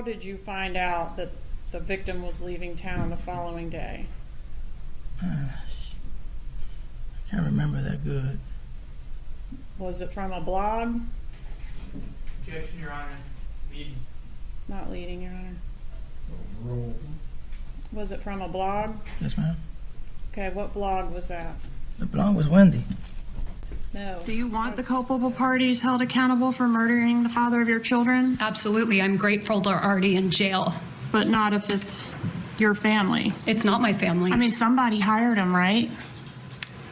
did you find out that the victim was leaving town the following day? I can't remember that good. Was it from a blog? Objection, Your Honor. Leading. It's not leading, Your Honor. Was it from a blog? Yes, ma'am. Okay, what blog was that? The blonde was Wendi. No. Do you want the culpable parties held accountable for murdering the father of your children? Absolutely. I'm grateful they're already in jail. But not if it's your family. It's not my family. I mean, somebody hired them, right?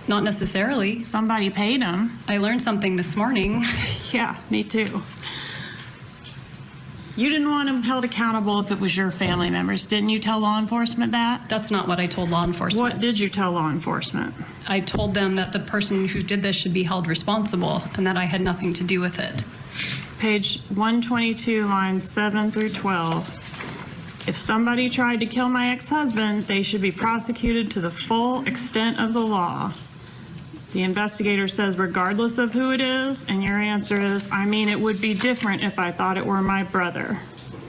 Not necessarily. Somebody paid them. I learned something this morning. Yeah, me too. You didn't want them held accountable if it was your family members. Didn't you tell law enforcement that? That's not what I told law enforcement. What did you tell law enforcement? I told them that the person who did this should be held responsible and that I had nothing to do with it. Page 122, lines 7 through 12. If somebody tried to kill my ex-husband, they should be prosecuted to the full extent of the law. The investigator says regardless of who it is, and your answer is, I mean, it would be different if I thought it were my brother.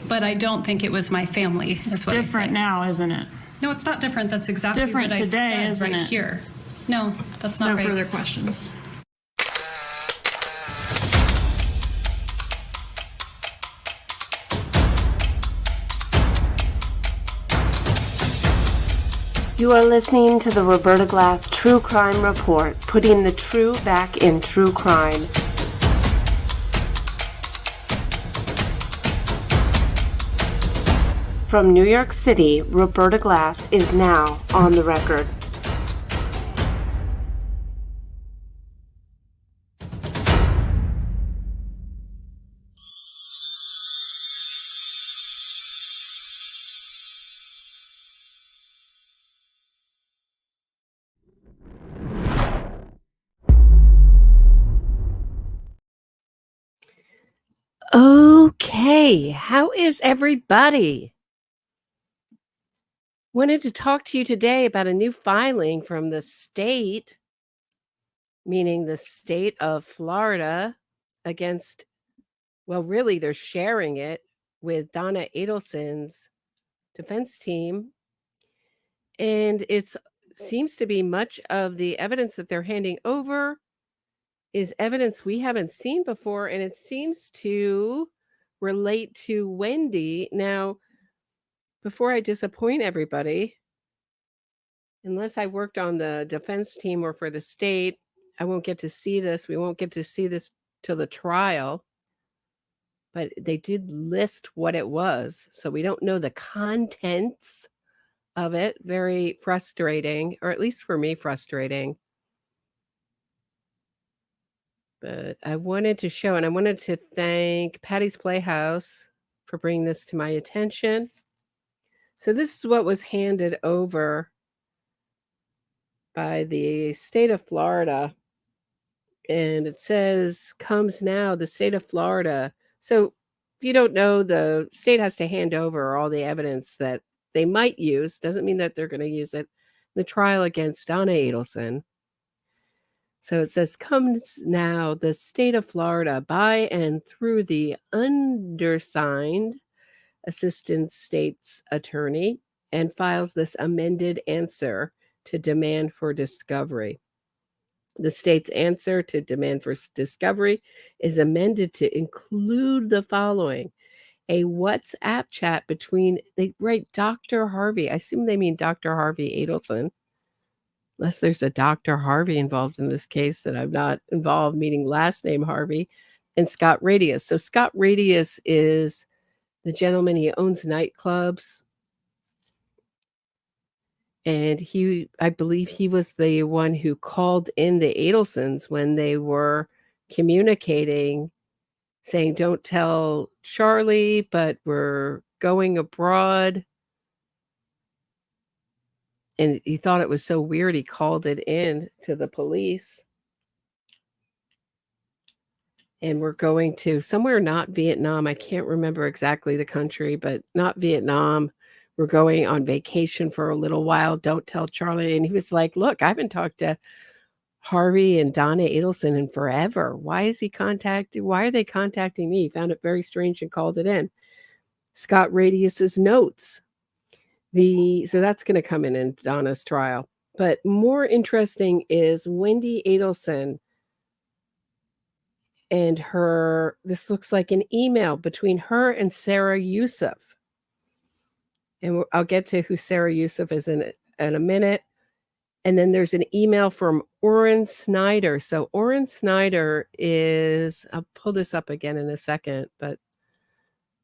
But I don't think it was my family, is what I Different said. now, isn't it? No, it's not different. That's exactly different what I today, said isn't right it? here. No, that's not No right. further questions. You are listening to the Roberta Glass True Crime Report, putting the true back in true crime. From New York City, Roberta Glass is now on the record. Okay, how is everybody? Wanted to talk to you today about a new filing from the state, meaning the state of Florida, against, well, really, they're sharing it with Donna Adelson's defense team. And it seems to be much of the evidence that they're handing over is evidence we haven't seen before, and it seems to relate to Wendi. Now, before I disappoint everybody, unless I worked on the defense team or for the state, I won't get to see this. We won't get to see this till the trial. But they did list what it was, so we don't know the contents of it. Very frustrating, or at least for me, frustrating. But I wanted to show, and I wanted to thank Patty's Playhouse for bringing this to my attention. So this is what was handed over by the state of Florida. And it says, comes now, the state of Florida. So if you don't know, the state has to hand over all the evidence that they might use. Doesn't mean that they're going to use it in the trial against Donna Adelson. So it says, comes now the state of Florida by and through the undersigned assistant state's attorney and files this amended answer to demand for discovery. The state's answer to demand for discovery is amended to include the following: a WhatsApp chat between, they write Dr. Harvey. I assume they mean Dr. Harvey Adelson, unless there's a Dr. Harvey involved in this case that I'm not involved, meaning last name Harvey, and Scott Radius. So Scott Radius is the gentleman, he owns nightclubs. And I believe he was the one who called in the Adelsons when they were communicating, saying, don't tell Charlie, but we're going abroad. And he thought it was so weird, he called it in to the police. And we're going to somewhere not Vietnam. I can't remember exactly the country, but not Vietnam. We're going on vacation for a little while. Don't tell Charlie. And he was like, look, I haven't talked to Harvey and Donna Adelson in forever. Why are they contacting me? He found it very strange and called it in. Scott Radius's notes. So that's going to come in Donna's trial. But more interesting is Wendi Adelson and this looks like an email between her and Sarah Youssef. And I'll get to who Sarah Youssef is in a minute. And then there's an email from Orrin Snyder. So Orrin Snyder I'll pull this up again in a second, but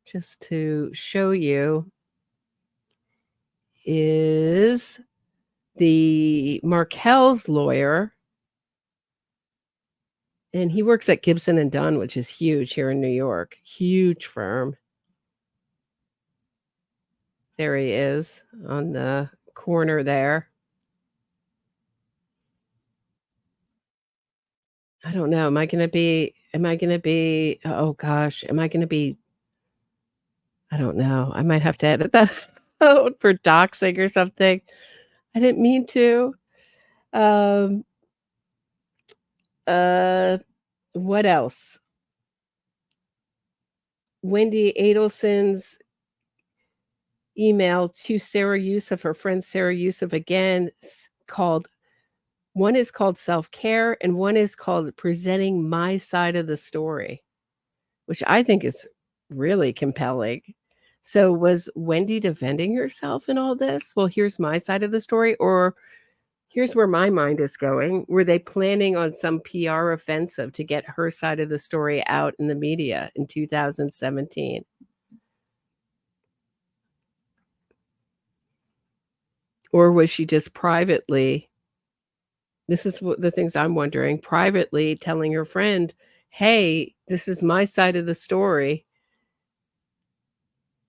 just to show you, is the Markel's lawyer. And he works at Gibson and Dunn, which is huge here in New York. Huge firm. There he is on the corner there. I don't know. Am I going to be, oh gosh, I don't know. I might have to edit that out for doxing or something. I didn't mean to. What else? Wendi Adelson's email to Sarah Youssef, her friend Sarah Youssef, again, one is called Self-Care and one is called Presenting My Side of the Story, which I think is really compelling. So was Wendi defending herself in all this? Well, here's my side of the story, or here's where my mind is going. Were they planning on some PR offensive to get her side of the story out in the media in 2017? Or was she just privately, this is what the things I'm wondering, privately telling her friend, hey, this is my side of the story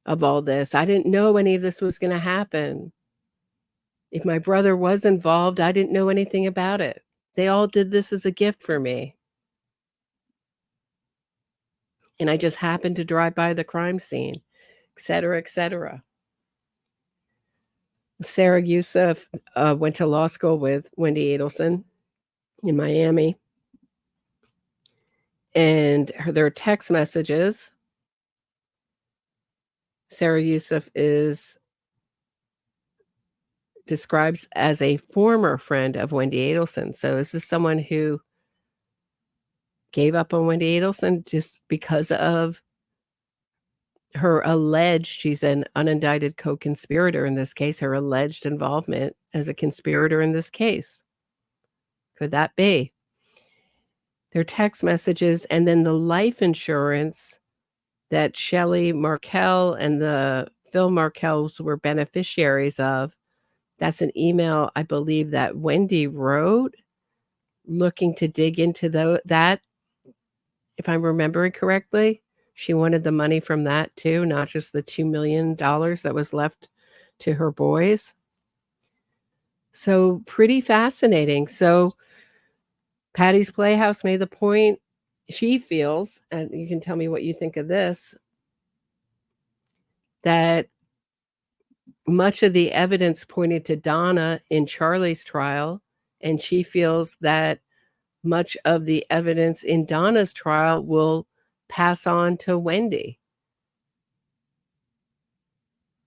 of all this. I didn't know any of this was going to happen. If my brother was involved, I didn't know anything about it. They all did this as a gift for me. And I just happened to drive by the crime scene, et cetera, et cetera. Sarah Youssef went to law school with Wendi Adelson in Miami. And their text messages, Sarah Youssef describes as a former friend of Wendi Adelson. So is this someone who gave up on Wendi Adelson just because of her alleged, she's an unindicted co-conspirator in this case, her alleged involvement as a conspirator in this case? Could that be? Their text messages, and then the life insurance that Shelley Markel and the Phil Markels were beneficiaries of. That's an email, I believe, that Wendi wrote, looking to dig into that, if I'm remembering correctly. She wanted the money from that too, not just the $2 million that was left to her boys. So pretty fascinating. So Patty's Playhouse made the point, she feels, and you can tell me what you think of this, that much of the evidence pointed to Donna in Charlie's trial, and she feels that much of the evidence in Donna's trial will pass on to Wendi.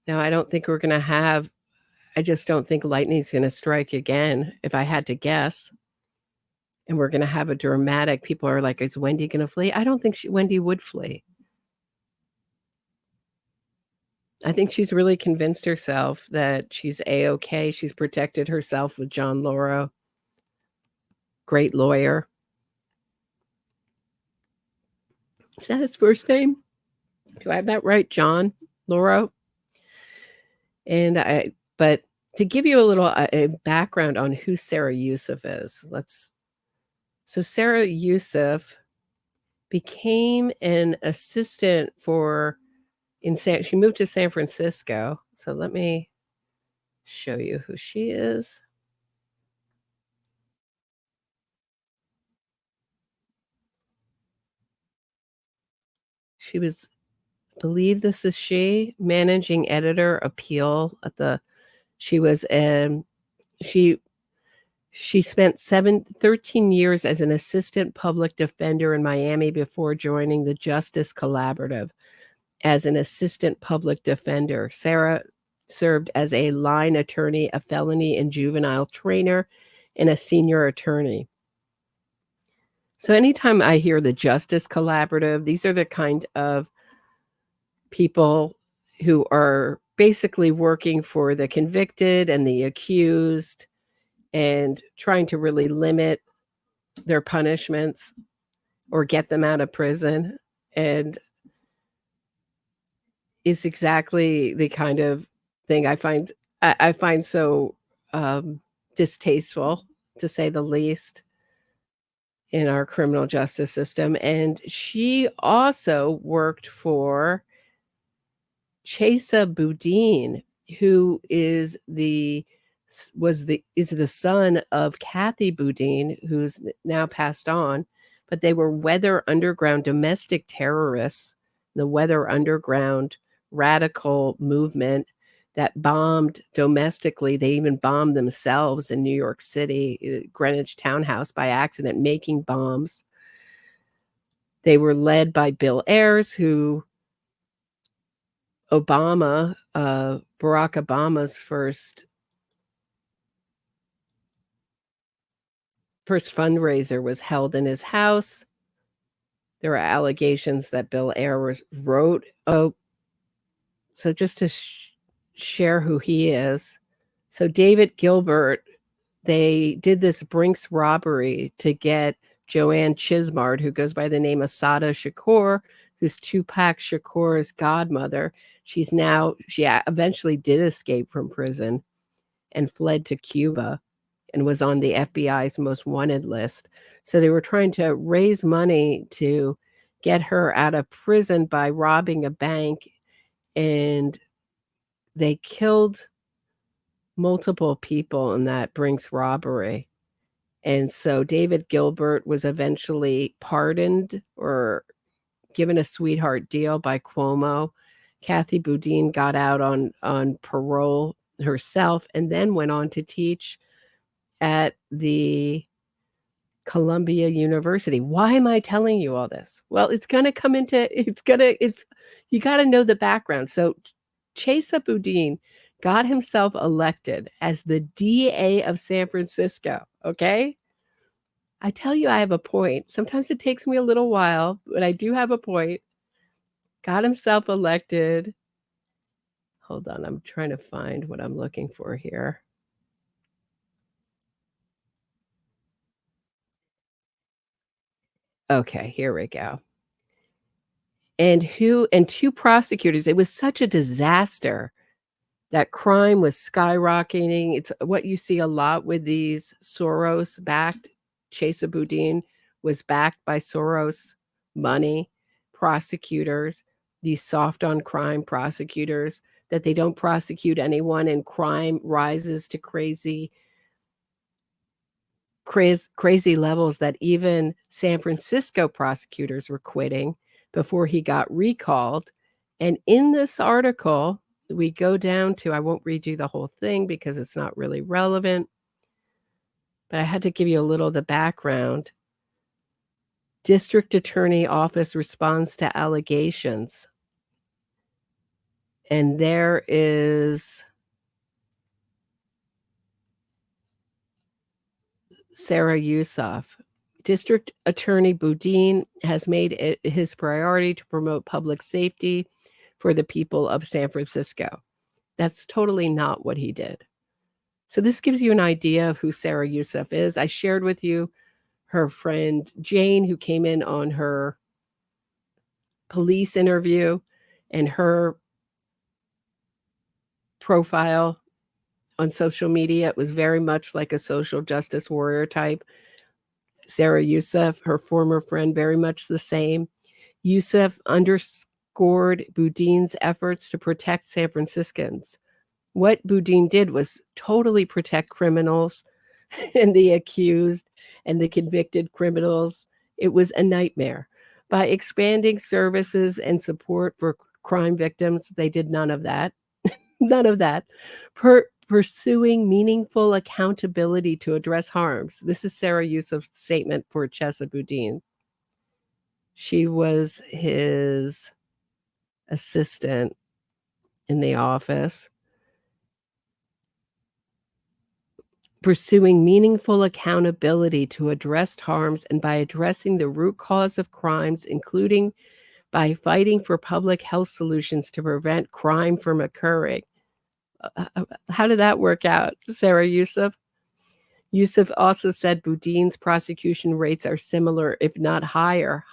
Now, I don't think we're going to have, I just don't think lightning's going to strike again, if I had to guess. And we're going to have a dramatic, people are like, is Wendi going to flee? I don't think Wendi would flee. I think she's really convinced herself that she's A-okay. She's protected herself with John Lauro. Great lawyer. Is that his first name? Do I have that right? John Lauro? But to give you a little background on who Sarah Youssef is, so Sarah Youssef became an assistant she moved to San Francisco. So let me show you who she is. She was, I believe this is she, managing editor appeal at she spent 13 years as an assistant public defender in Miami before joining the Justice Collaborative. as an assistant public defender. Sarah served as a line attorney, a felony and juvenile trainer, and a senior attorney. So anytime I hear the Justice Collaborative, these are the kind of people who are basically working for the convicted and the accused and trying to really limit their punishments or get them out of prison. And it's exactly the kind of thing I find so distasteful, to say the least, in our criminal justice system. And she also worked for Chesa Boudin, who is the son of Kathy Boudin, who's now passed on. But they were Weather Underground domestic terrorists, the Weather Underground radical movement that bombed domestically. They even bombed themselves in New York City, Greenwich Townhouse, by accident, making bombs. They were led by Bill Ayers, who Barack Obama's first fundraiser was held in his house. There were allegations that Bill Ayers wrote. So just to share who he is. So David Gilbert, they did this Brinks robbery to get Joanne Chismard, who goes by the name of Sada Shakur, who's Tupac Shakur's godmother. She eventually did escape from prison and fled to Cuba and was on the FBI's most wanted list. So they were trying to raise money to get her out of prison by robbing a bank, and they killed multiple people in that Brinks robbery. And so David Gilbert was eventually pardoned or given a sweetheart deal by Cuomo. Kathy Boudin got out on parole herself and then went on to teach at the Columbia University. Why am I telling you all this? Well, you got to know the background. So Chesa Boudin got himself elected as the DA of San Francisco. Okay. I tell you, I have a point. Sometimes it takes me a little while, but I do have a point. Got himself elected. Hold on. I'm trying to find what I'm looking for here. Okay, here we go. And two prosecutors. It was such a disaster that crime was skyrocketing. It's what you see a lot with these Soros-backed. Chesa Boudin was backed by Soros money. Prosecutors, these soft on crime prosecutors, that they don't prosecute anyone and crime rises to crazy levels that even San Francisco prosecutors were quitting before he got recalled. And in this article, we go down to, I won't read you the whole thing because it's not really relevant, but I had to give you a little of the background. District Attorney Office responds to allegations. And there is Sarah Youssef. District Attorney Boudin has made it his priority to promote public safety for the people of San Francisco. That's totally not what he did. So this gives you an idea of who Sarah Youssef is. I shared with you her friend Jane, who came in on her police interview, and her profile on social media. It was very much like a social justice warrior type. Sarah Youssef, her former friend, very much the same. Youssef underscored Boudin's efforts to protect San Franciscans. What Boudin did was totally protect criminals and the accused and the convicted criminals. It was a nightmare. By expanding services and support for crime victims, they did none of that. None of that. Pursuing meaningful accountability to address harms. This is Sarah Youssef's statement for Chesa Boudin. She was his assistant in the office. Pursuing meaningful accountability to address harms and by addressing the root cause of crimes, including by fighting for public health solutions to prevent crime from occurring. How did that work out, Sarah Yusuf? Yusuf also said Boudin's prosecution rates are similar, if not higher,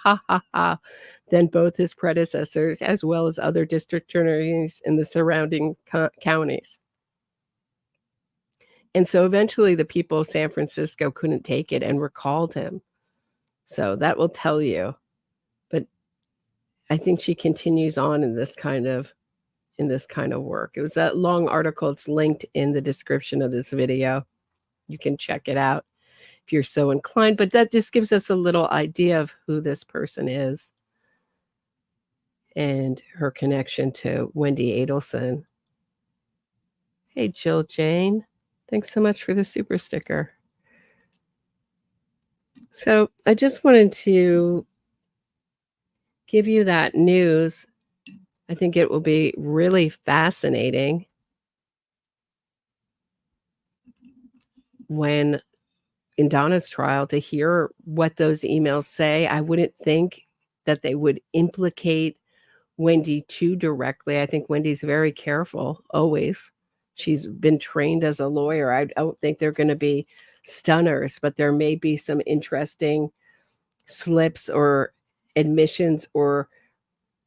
than both his predecessors, as well as other district attorneys in the surrounding counties. And so eventually the people of San Francisco couldn't take it and recalled him. So that will tell you. But I think she continues on in this kind of work. It was that long article. It's linked in the description of this video. You can check it out if you're so inclined. But that just gives us a little idea of who this person is and her connection to Wendi Adelson. Hey, Jill Jane. Thanks so much for the super sticker. So I just wanted to give you that news. I think it will be really fascinating when in Donna's trial to hear what those emails say. I wouldn't think that they would implicate Wendi too directly. I think Wendy's very careful always. She's been trained as a lawyer. I don't think they're going to be stunners, but there may be some interesting slips or admissions or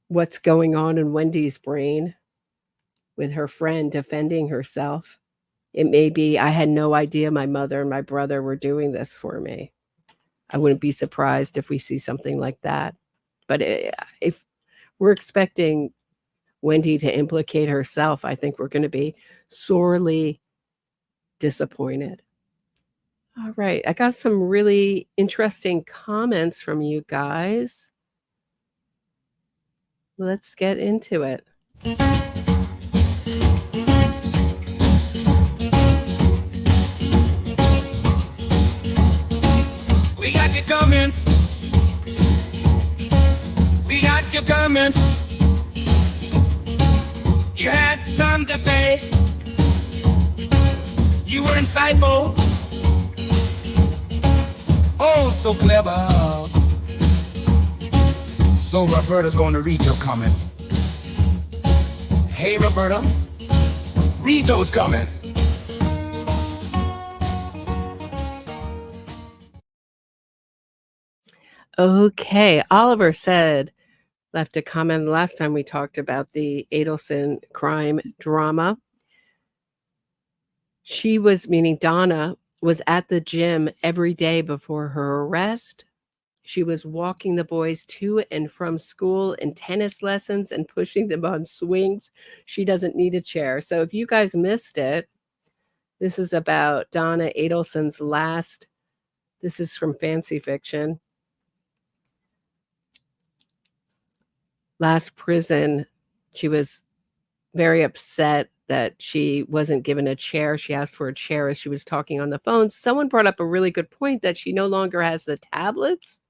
what's going on in Wendy's brain with her friend defending herself. It may be, I had no idea my mother and my brother were doing this for me. I wouldn't be surprised if we see something like that. But if we're expecting Wendi to implicate herself, I think we're going to be sorely disappointed. All right. I got some really interesting comments from you guys. Let's get into it. We got your comments. We got your comments. You had something to say. You were insightful. Oh, so clever. So Roberta's going to read your comments. Hey, Roberta, read those comments. Okay. Oliver left a comment last time we talked about the Adelson crime drama. She was, meaning Donna, was at the gym every day before her arrest. She was walking the boys to and from school and tennis lessons and pushing them on swings. She doesn't need a chair. So if you guys missed it, this is about Donna Adelson's this is from Fancy Fiction. Last prison, she was very upset that she wasn't given a chair. She asked for a chair as she was talking on the phone. Someone brought up a really good point that she no longer has the tablets.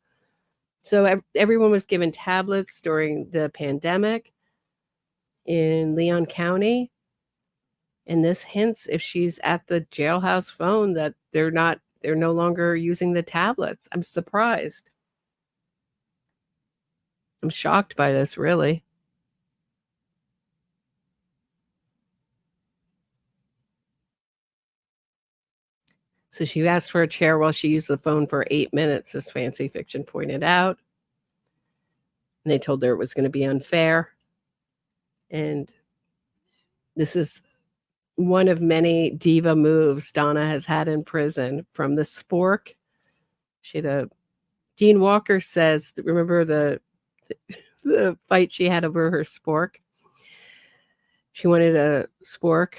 So everyone was given tablets during the pandemic in Leon County. And this hints, if she's at the jailhouse phone, that they're no longer using the tablets. I'm surprised. I'm shocked by this, really. So she asked for a chair while she used the phone for 8 minutes, as Fancy Fiction pointed out. And they told her it was going to be unfair. And this is one of many diva moves Donna has had in prison, from the spork. She had Dean Walker says, remember the fight she had over her spork? She wanted a spork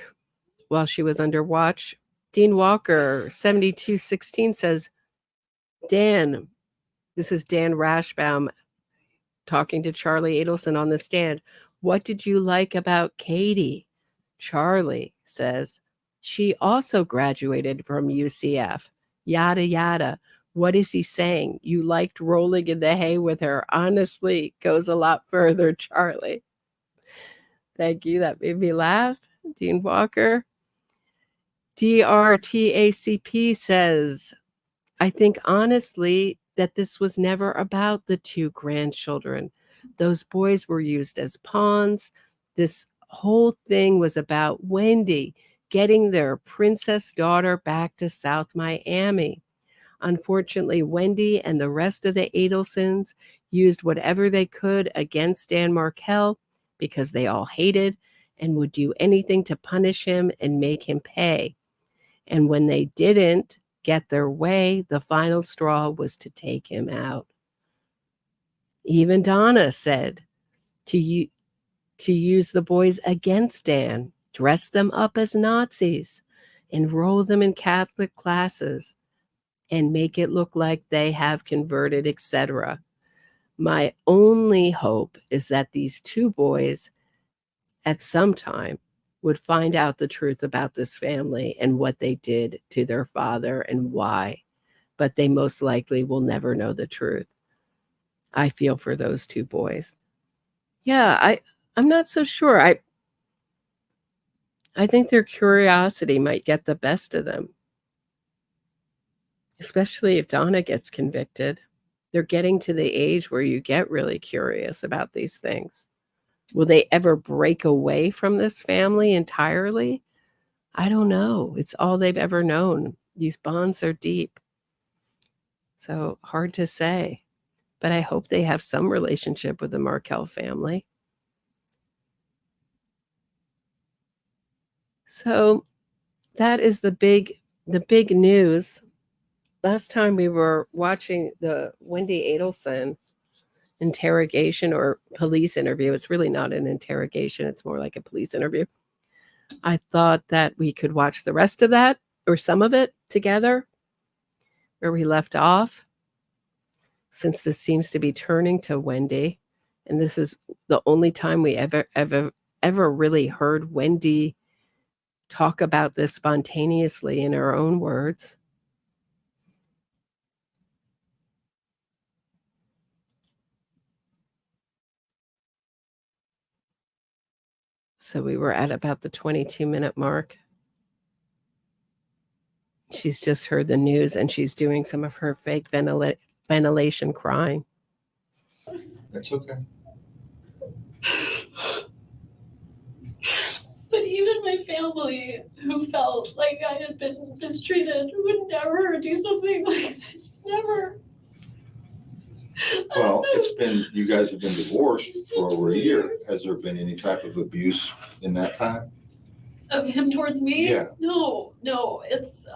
while she was under watch. Dean Walker, 7216, says, Dan, this is Dan Rashbaum talking to Charlie Adelson on the stand. What did you like about Katie? Charlie says, she also graduated from UCF. Yada, yada. What is he saying? You liked rolling in the hay with her. Honestly, goes a lot further, Charlie. Thank you. That made me laugh. Dean Walker. DRTACP says, I think honestly that this was never about the two grandchildren. Those boys were used as pawns. This whole thing was about Wendi getting their princess daughter back to South Miami. Unfortunately, Wendi and the rest of the Adelsons used whatever they could against Dan Markel because they all hated and would do anything to punish him and make him pay. And when they didn't get their way, the final straw was to take him out. Even Donna said to use the boys against Dan, dress them up as Nazis, enroll them in Catholic classes, and make it look like they have converted, etc. My only hope is that these two boys at some time would find out the truth about this family and what they did to their father and why, but they most likely will never know the truth. I feel for those two boys. Yeah, I'm not so sure. I think their curiosity might get the best of them, especially if Donna gets convicted. They're getting to the age where you get really curious about these things. Will they ever break away from this family entirely? I don't know. It's all they've ever known. These bonds are deep. So hard to say. But I hope they have some relationship with the Markel family. So that is the big news. Last time we were watching the Wendi Adelson interrogation or police interview. It's really not an interrogation. It's more like a police interview. I thought that we could watch the rest of that or some of it together where we left off, since this seems to be turning to Wendi. And this is the only time we ever really heard Wendi talk about this spontaneously in her own words. So we were at about the 22-minute mark. She's just heard the news and she's doing some of her fake ventilation crying. That's okay. But even my family, who felt like I had been mistreated, would never do something like this. Never. Well, you guys have been divorced for over a year. Has there been any type of abuse in that time? Of him towards me? Yeah. No. It's,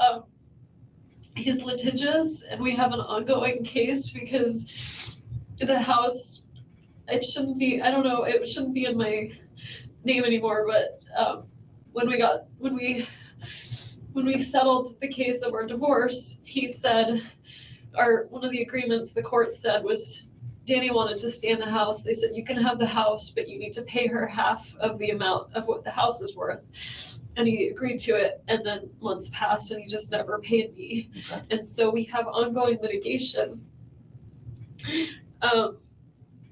he's litigious and we have an ongoing case because the house, it shouldn't be in my name anymore, but when we settled the case of our divorce, he said, one of the agreements the court said was Danny wanted to stay in the house. They said, you can have the house, but you need to pay her half of the amount of what the house is worth. And he agreed to it. And then months passed and he just never paid me. Okay. And so we have ongoing litigation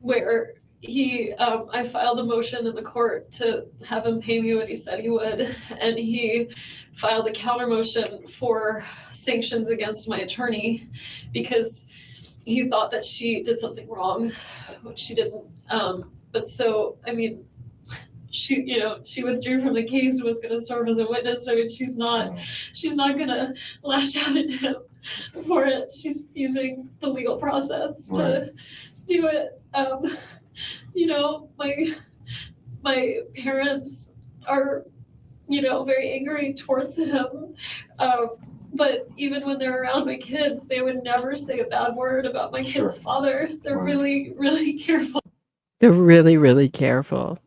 where I filed a motion in the court to have him pay me what he said he would, and he filed a counter motion for sanctions against my attorney because he thought that she did something wrong, which she didn't. But so, I mean, she withdrew from the case and was going to serve as a witness. I mean, she's not going to lash out at him for it. She's using the legal process to do it. My parents are, very angry towards him. But even when they're around my kids, they would never say a bad word about my kid's father. They're really, really careful. They're really, really careful.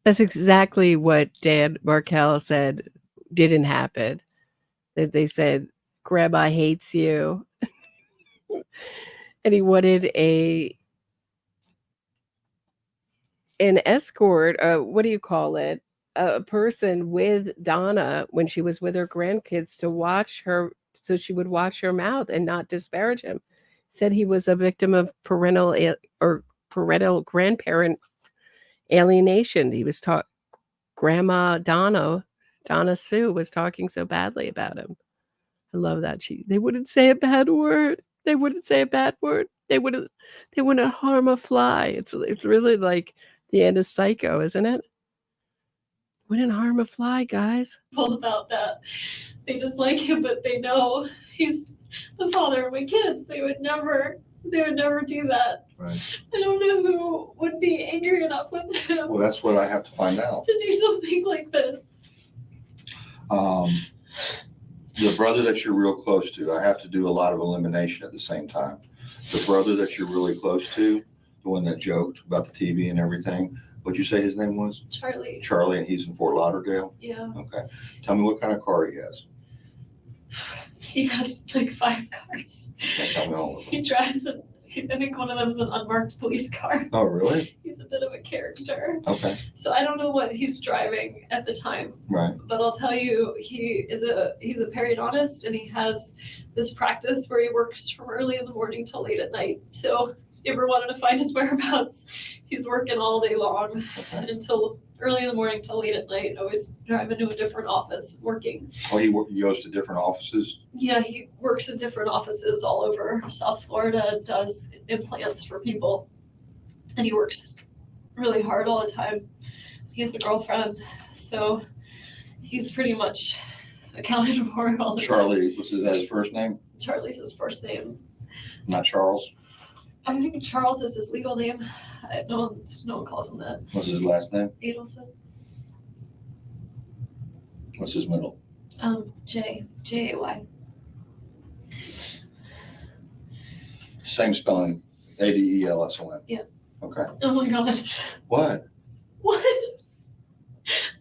That's exactly what Dan Markel said didn't happen. That they said, Grandma hates you. And he wanted an escort, what do you call it? A person with Donna when she was with her grandkids to watch her, so she would watch her mouth and not disparage him. Said he was a victim of parental grandparent alienation. He was Grandma Donna Sue was talking so badly about him. I love that. They wouldn't say a bad word. They wouldn't say a bad word. They wouldn't harm a fly. It's really like the end of Psycho, isn't it? Wouldn't harm a fly, guys. About that. They just like him, but they know he's the father of my kids. They would never do that. Right. I don't know who would be angry enough with him Well, that's what I have to find out. to do something like this. The brother that you're real close to, I have to do a lot of elimination at the same time. The brother that you're really close to, the one that joked about the TV and everything, what'd you say his name was? Charlie. Charlie, and he's in Fort Lauderdale? Yeah. Okay. Tell me what kind of car he has. He has like 5 cars. Can't tell me all of He them. drives I think one of them is an unmarked police car. Oh, really? He's a bit of a character. Okay. So I don't know what he's driving at the time. Right. But I'll tell you, he's a periodontist, and he has this practice where he works from early in the morning till late at night. So if you ever wanted to find his whereabouts, he's working all day long until early in the morning till late at night, always driving to a different office, working. Oh, he goes to different offices? Yeah, he works in different offices all over South Florida, does implants for people, and he works really hard all the time. He has a girlfriend, so he's pretty much accounted for all the time. Charlie, is that his first name? Charlie's his first name. Not Charles? I think Charles is his legal name. No one calls him that. What's his last name? Adelson. What's his middle? J-A-Y. Same spelling, Adelson. Yeah. Okay. Oh my god. What? What?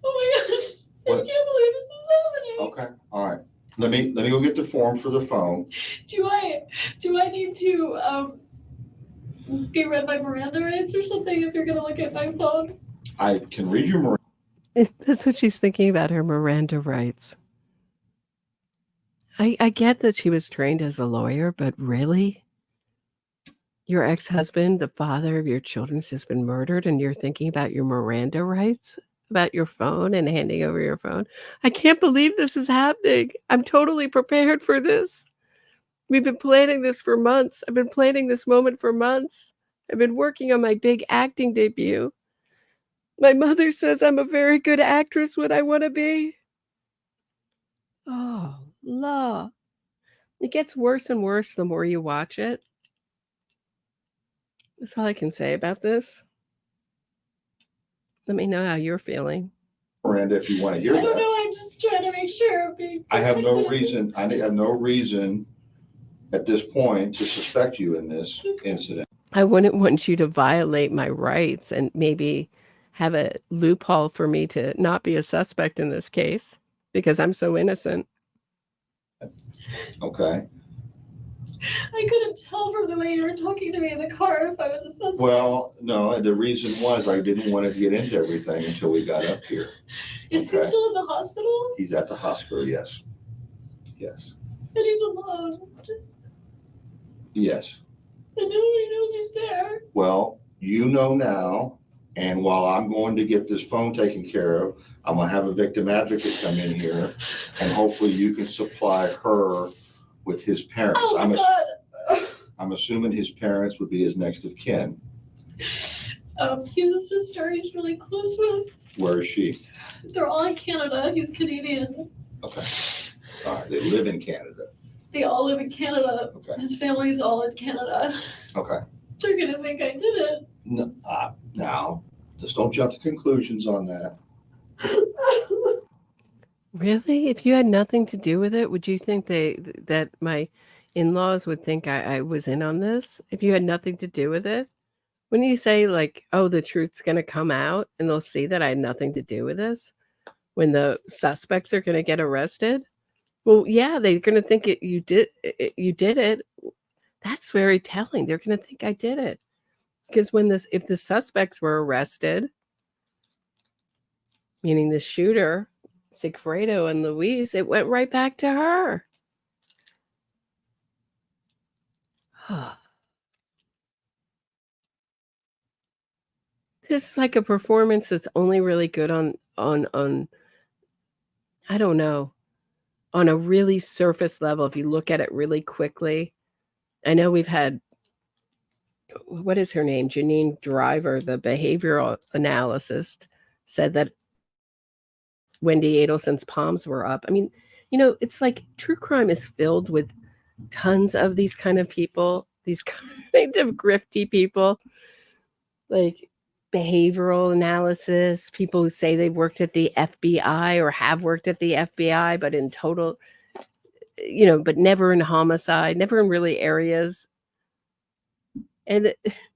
Oh my gosh. What? I can't believe this is happening. Okay, all right. Let me go get the form for the phone. Do I need to be read my Miranda rights or something if you're gonna look at my phone? I can read your Miranda. That's what she's thinking about, her Miranda rights. I get that she was trained as a lawyer, but really? Your ex-husband, the father of your children, has been murdered, and you're thinking about your Miranda rights? About your phone and handing over your phone? I can't believe this is happening. I'm totally prepared for this. We've been planning this for months. I've been planning this moment for months. I've been working on my big acting debut. My mother says I'm a very good actress when I want to be. Oh, law. It gets worse and worse the more you watch it. That's all I can say about this. Let me know how you're feeling. Miranda, if you want to hear I don't that. know, I'm just trying to make sure. I have no reason at this point to suspect you in this incident. I wouldn't want you to violate my rights and maybe have a loophole for me to not be a suspect in this case because I'm so innocent. Okay. I couldn't tell from the way you were talking to me in the car if I was a suspect. Well, no, the reason was I didn't want to get into everything until we got up here. Is he still in the hospital? He's at the hospital, yes. Yes. And he's alone. Yes. And nobody knows he's there. Well, you know now, and while I'm going to get this phone taken care of, I'm going to have a victim advocate come in here, and hopefully you can supply her with his parents. Oh my God. I'm assuming his parents would be his next of kin. He's a sister he's really close with. Where is she? They're all in Canada. He's Canadian. Okay. All right. They live in Canada. They all live in Canada. Okay. His family's all in Canada. Okay. They're gonna think I did it. No, now, just don't jump to conclusions on that. Really? If you had nothing to do with it, would you think that my in-laws would think I was in on this? If you had nothing to do with it? Wouldn't you say like, oh, the truth's going to come out and they'll see that I had nothing to do with this when the suspects are going to get arrested? Well, yeah, they're going to think you did it. That's very telling. They're going to think I did it. Because if the suspects were arrested, meaning the shooter, Sigfredo and Louise, it went right back to her. This is like a performance that's only really good on on I don't know, on a really surface level, if you look at it really quickly. I know we've had, what is her name? Janine Driver, the behavioral analyst, said that Wendi Adelson's palms were up. I mean, it's like true crime is filled with tons of these kind of people, these kind of grifty people, like behavioral analysis, people who say they've worked at the FBI or have worked at the FBI, but in total, but never in homicide, never in really areas. And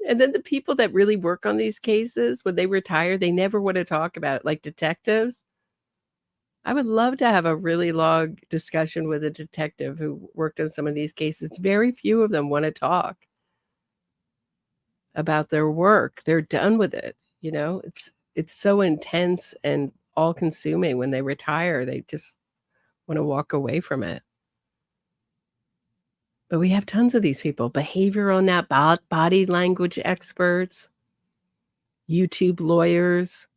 then the people that really work on these cases, when they retire, they never want to talk about it, like detectives. I would love to have a really long discussion with a detective who worked on some of these cases. Very few of them want to talk about their work. They're done with it. It's so intense and all consuming. When they retire, they just want to walk away from it. But we have tons of these people, behavioral body language experts, YouTube lawyers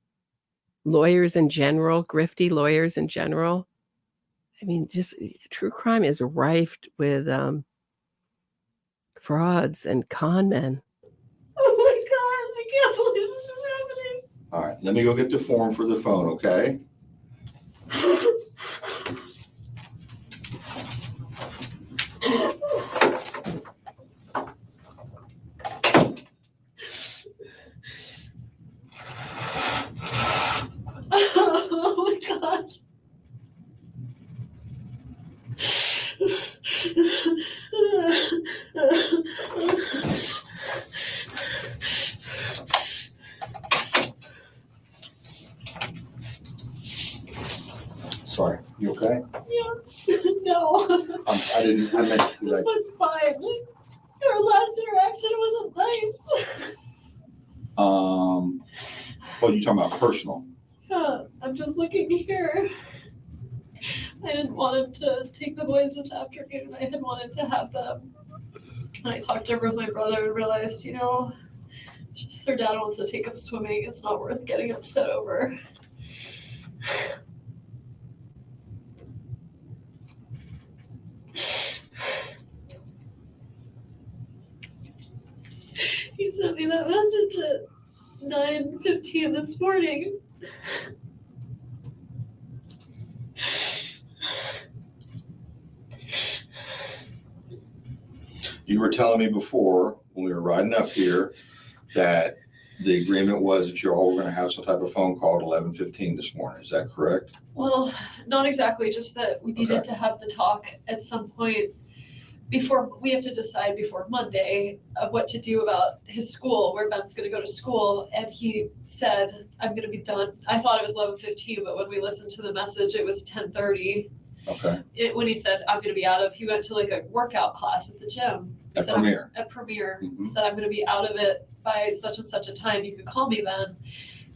in general, grifty lawyers in general. I mean, just true crime is rife with frauds and con men. Oh my God, I can't believe this is happening. All right, let me go get the form for the phone, okay? Oh my God. Sorry, you okay? Yeah. No. I meant to like. It's fine. Our last interaction wasn't nice. What are you talking about, personal? I'm just looking here. I didn't want him to take the boys this afternoon. I had wanted to have them. And I talked over with my brother and realized, just their dad wants to take them swimming. It's not worth getting upset over. He sent me that message at 9:15 this morning. You were telling me before, when we were riding up here, that the agreement was that you're all going to have some type of phone call at 11:15 this morning. Is that correct? Well, not exactly, just that we needed to have the talk at some point before, we have to decide before Monday of what to do about his school, where Ben's gonna go to school, and he said, I'm gonna be done. I thought it was 11:15, but when we listened to the message, it was 10:30. Okay. When he said, I'm gonna be out of, he went to like a workout class at the gym. At Premier. At Premier. Mhm. Said, I'm gonna be out of it by such and such a time, you could call me then.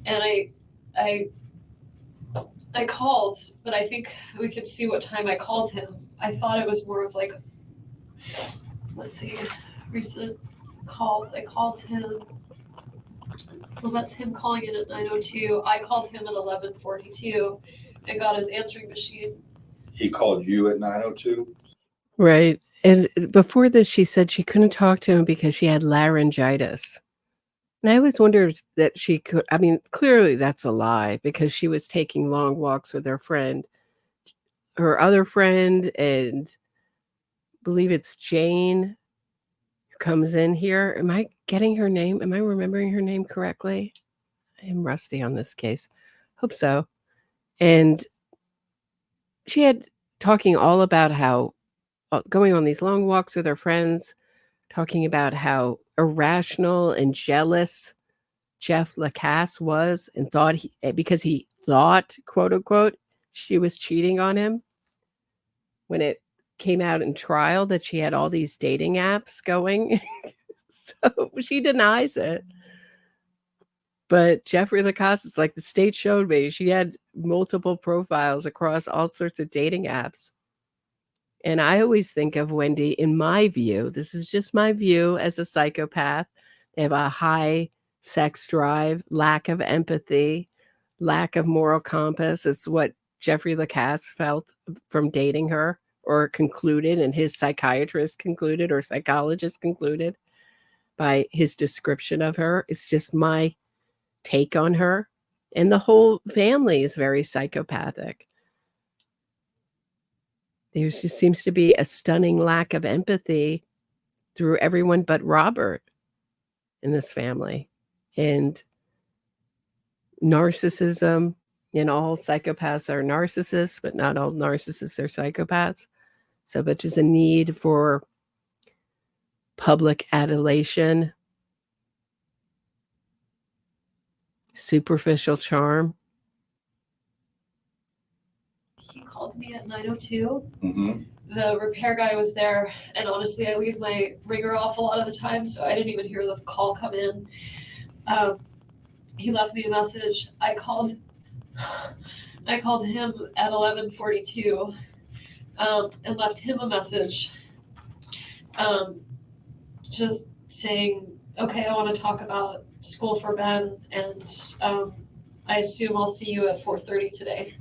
And I called, but I think we could see what time I called him. I thought it was more of like, let's see, recent calls. I called him. Well, that's him calling in at 9:02. I called him at 11:42 and got his answering machine. He called you at 9:02? Right. And before this, she said she couldn't talk to him because she had laryngitis. And I always wondered that she could, I mean, clearly that's a lie because she was taking long walks with her other friend, and I believe it's Jane who comes in here. Am I getting her name? Am I remembering her name correctly? I am rusty on this case. Hope so. And she had talking all about how going on these long walks with her friends, talking about how irrational and jealous Jeff Lacasse was, and thought because he thought, quote unquote, she was cheating on him when it came out in trial that she had all these dating apps going. So she denies it. But Jeffrey Lacasse is like, the state showed me she had multiple profiles across all sorts of dating apps. And I always think of Wendi, in my view, this is just my view as a psychopath. They have a high sex drive, lack of empathy, lack of moral compass. It's what Jeffrey Lacasse felt from dating her, or concluded, and his psychiatrist concluded, or psychologist concluded by his description of her. It's just my take on her. And the whole family is very psychopathic. There just seems to be a stunning lack of empathy through everyone but Robert in this family. And narcissism, and all psychopaths are narcissists, but not all narcissists are psychopaths. So, but just a need for public adulation, superficial charm. He called me at 9:02. Mm-hmm. The repair guy was there, and honestly, I leave my ringer off a lot of the time, so I didn't even hear the call come in. He left me a message. I called him at 11:42, and left him a message, just saying, okay, I want to talk about school for Ben, and I assume I'll see you at 4:30 today.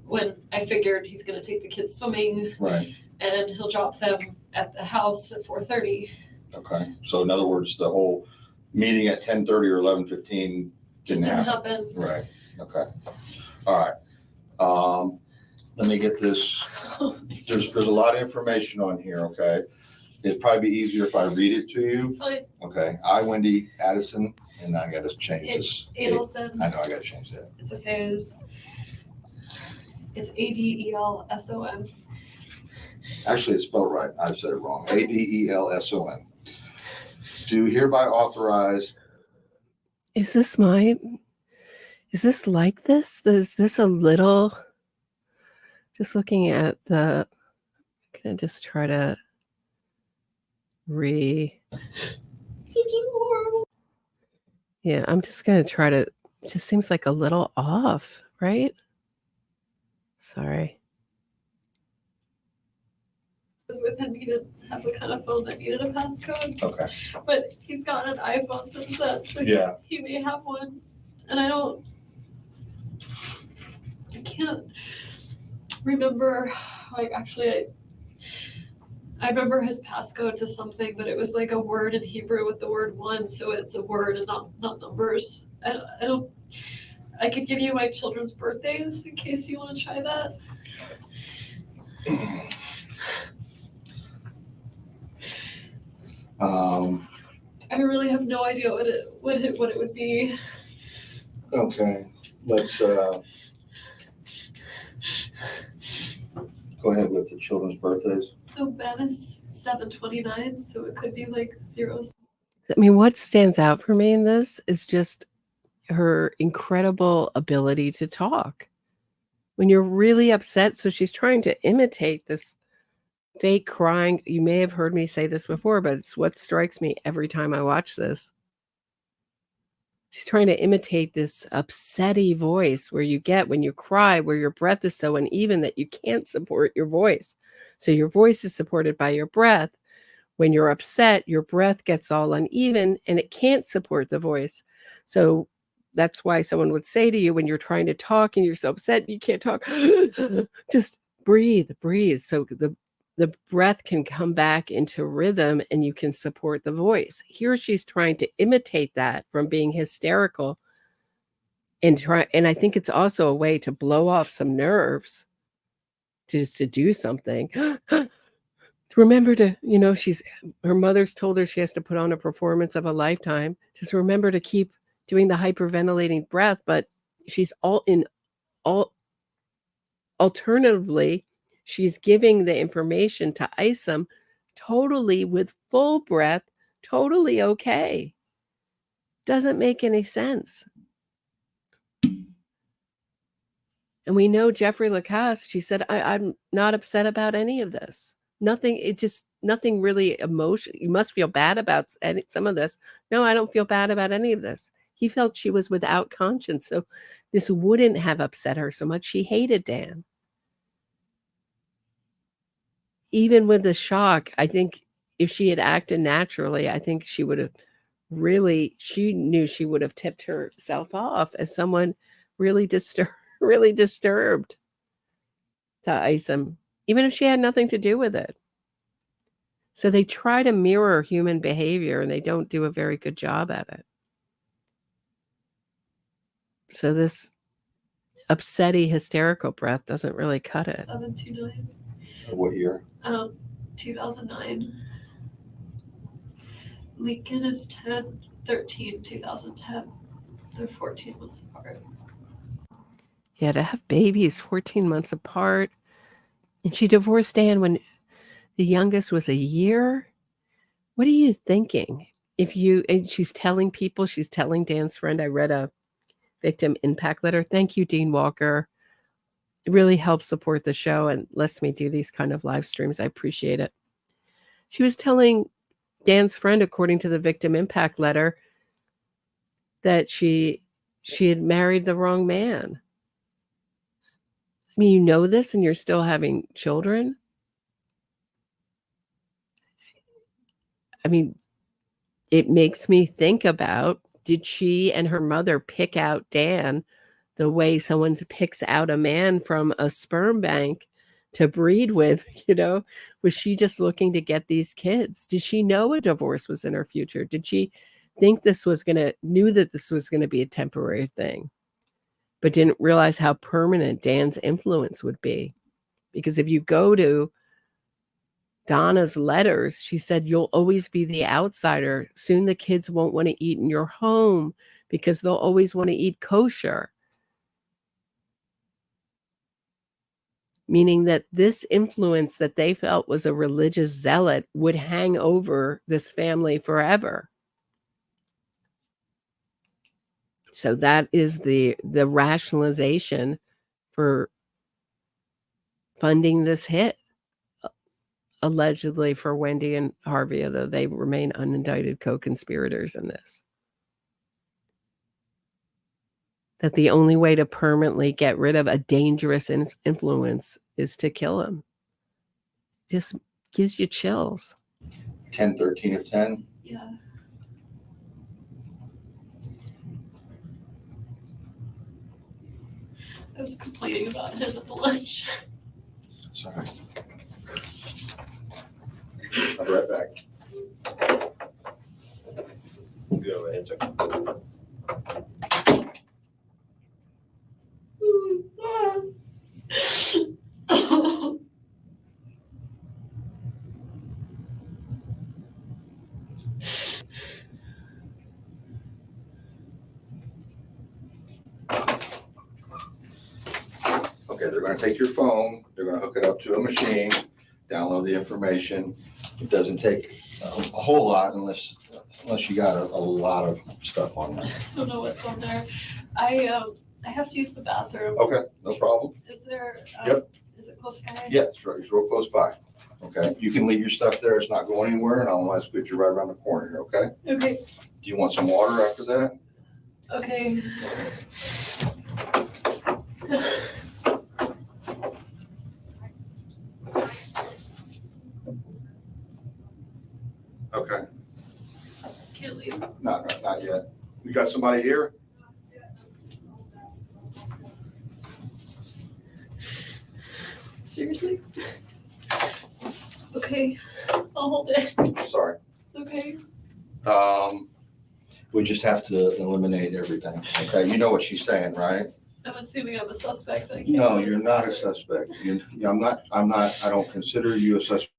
When I figured he's going to take the kids swimming, Right. and he'll drop them at the house at 4:30. Okay. So in other words, the whole meeting at 10:30 or 11:15 Just didn't didn't happen. happen. Right. Okay. All right. Let me get this. There's a lot of information on here. Okay. It'd probably be easier if I read it to you. Fine. Okay. I, Wendi Adelson, and I got to change this. Adelson. I know I got to change that. It's okay. It's Adelson. Actually, it's spelled right. I said it wrong. Adelson. Do hereby authorize. Is this like this? Is this a little, just looking at the, I'm gonna just try to Such a horrible. yeah, I'm just gonna try to, it just seems like a little off, right? Sorry. With him, he didn't have the kind of phone that needed a passcode, Okay. but he's got an iPhone since then, so Yeah. he may have one, and I can't remember, like, actually, I remember his passcode to something, but it was like a word in Hebrew with the word one, so it's a word and not numbers. I could give you my children's birthdays in case you want to try that. I really have no idea what it would be. Okay. Let's go ahead with the children's birthdays. So Ben is 7/29, so it could be like 0. I mean, what stands out for me in this is just her incredible ability to talk. When you're really upset, so she's trying to imitate this fake crying. You may have heard me say this before, but it's what strikes me every time I watch this. She's trying to imitate this upsetty voice where you get when you cry, where your breath is so uneven that you can't support your voice. So your voice is supported by your breath. When you're upset, your breath gets all uneven and it can't support the voice. So that's why someone would say to you when you're trying to talk and you're so upset, you can't talk, just breathe. So the breath can come back into rhythm and you can support the voice. Here she's trying to imitate that from being hysterical and I think it's also a way to blow off some nerves, just to do something. Remember to, her mother's told her she has to put on a performance of a lifetime. Just remember to keep doing the hyperventilating breath, but she's alternatively, she's giving the information to Isom totally with full breath, totally okay. Doesn't make any sense. And we know Jeffrey Lacasse, she said, I'm not upset about any of this. Nothing really emotional. You must feel bad about some of this. No, I don't feel bad about any of this. He felt she was without conscience. So this wouldn't have upset her so much. She hated Dan. Even with the shock, I think if she had acted naturally, I think she would have she knew she would have tipped herself off as someone really disturbed to ice him, even if she had nothing to do with it. So they try to mirror human behavior, and they don't do a very good job at it. So this upsetty, hysterical breath doesn't really cut it. 729. What year? 2009. Lincoln is 10/13, 2010. They're 14 months apart. Yeah, to have babies 14 months apart. And she divorced Dan when the youngest was a year. What are you thinking? And she's telling people, she's telling Dan's friend, I read a victim impact letter. Thank you, Dean Walker. It really helps support the show and lets me do these kind of live streams. I appreciate it. She was telling Dan's friend, according to the victim impact letter, that she had married the wrong man. I mean, you know this and you're still having children? I mean, it makes me think about, did she and her mother pick out Dan the way someone picks out a man from a sperm bank to breed with? Was she just looking to get these kids? Did she know a divorce was in her future? Did she think knew that this was going to be a temporary thing, but didn't realize how permanent Dan's influence would be? Because if you go to Donna's letters, she said, you'll always be the outsider. Soon the kids won't want to eat in your home because they'll always want to eat kosher. Meaning that this influence that they felt was a religious zealot would hang over this family forever. So that is the rationalization for funding this hit, allegedly for Wendi and Harvey, although they remain unindicted co-conspirators in this. That the only way to permanently get rid of a dangerous influence is to kill him. Just gives you chills. 10/13 of 10? Yeah. I was complaining about him at the lunch. Sorry. I'll be right back. Go ahead, check. Okay, they're going to take your phone, they're going to hook it up to a machine, download the information. It doesn't take a whole lot unless you got a lot of stuff on there. I don't know what's on there. I have to use the bathroom. Okay, no problem. Is there? Yep. Is it close by? Yeah, it's real close by. Okay, you can leave your stuff there. It's not going anywhere, and otherwise put you right around the corner here. Okay. Okay. Do you want some water after that? Okay. Okay. Can't leave. Not yet. You got somebody here? Seriously? Okay, I'll hold it. Sorry. It's okay. We just have to eliminate everything. Okay, you know what she's saying, right? I'm assuming I'm a suspect. I can't. No, you're not a suspect. I don't consider you a suspect.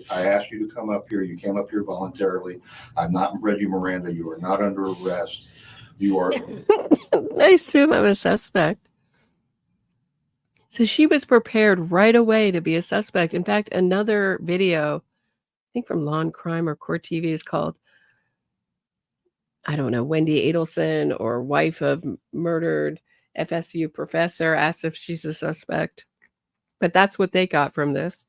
I asked you to come up here. You came up here voluntarily. I'm not Reggie Miranda. You are not under arrest. You are. I assume I'm a suspect. So she was prepared right away to be a suspect. In fact, another video, I think from Law and Crime or Court TV, is called, I don't know, Wendi Adelson, or wife of murdered FSU professor, asked if she's a suspect. But that's what they got from this,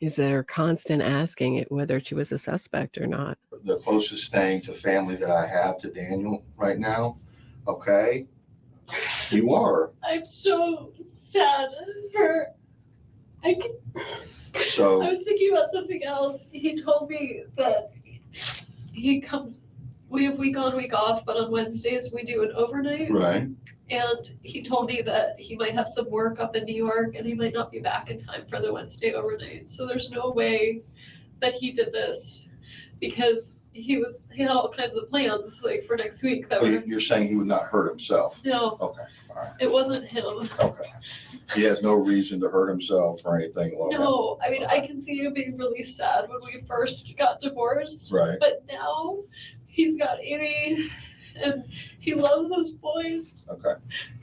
is their constant asking it whether she was a suspect or not. The closest thing to family that I have to Daniel right now. Okay. You are. I'm so sad for. I So was thinking about something else. He told me that he comes we have week on, week off, but on Wednesdays we do an overnight. Right. And he told me that he might have some work up in New York and he might not be back in time for the Wednesday overnight. So there's no way that he did this because he had all kinds of plans like for next week that were. You're saying he would not hurt himself? No. Okay, all right. It wasn't him. Okay. He has no reason to hurt himself or anything like that? No, I mean, I can see you being really sad when we first got divorced. Right. But now he's got Amy and he loves those boys. Okay.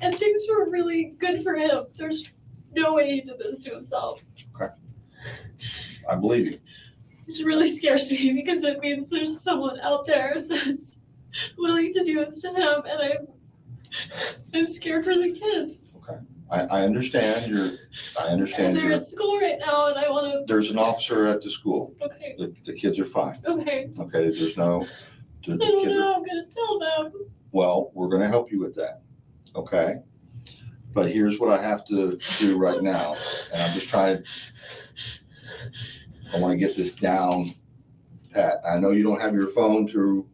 And things were really good for him. There's no way he did this to himself. Okay. I believe you. Which really scares me because it means there's someone out there that's willing to do this to him, and I'm scared for the kids. Okay. I understand And they're at school right now, and I want to. There's an officer at the school. Okay. The kids are fine. Okay. Okay, there's no. I don't know how I'm gonna tell them. Well, we're gonna help you with that. Okay. But here's what I have to do right now, and I'm just trying. I want to get this down, Pat. I know you don't have your phone to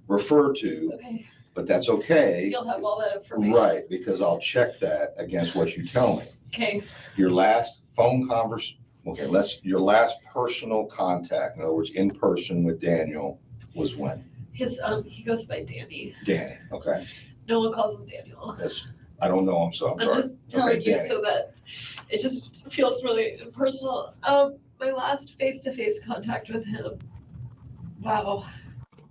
refer to, Okay. but that's okay. You'll have all that information. Right, because I'll check that against what you tell me. Okay. Your last phone your last personal contact, in other words, in person with Daniel was when? He goes by Danny. Danny, okay. No one calls him Daniel. Yes, I don't know him, so I'm sorry. I'm just telling you Danny. so that it just feels really impersonal. My last face-to-face contact with him. Wow.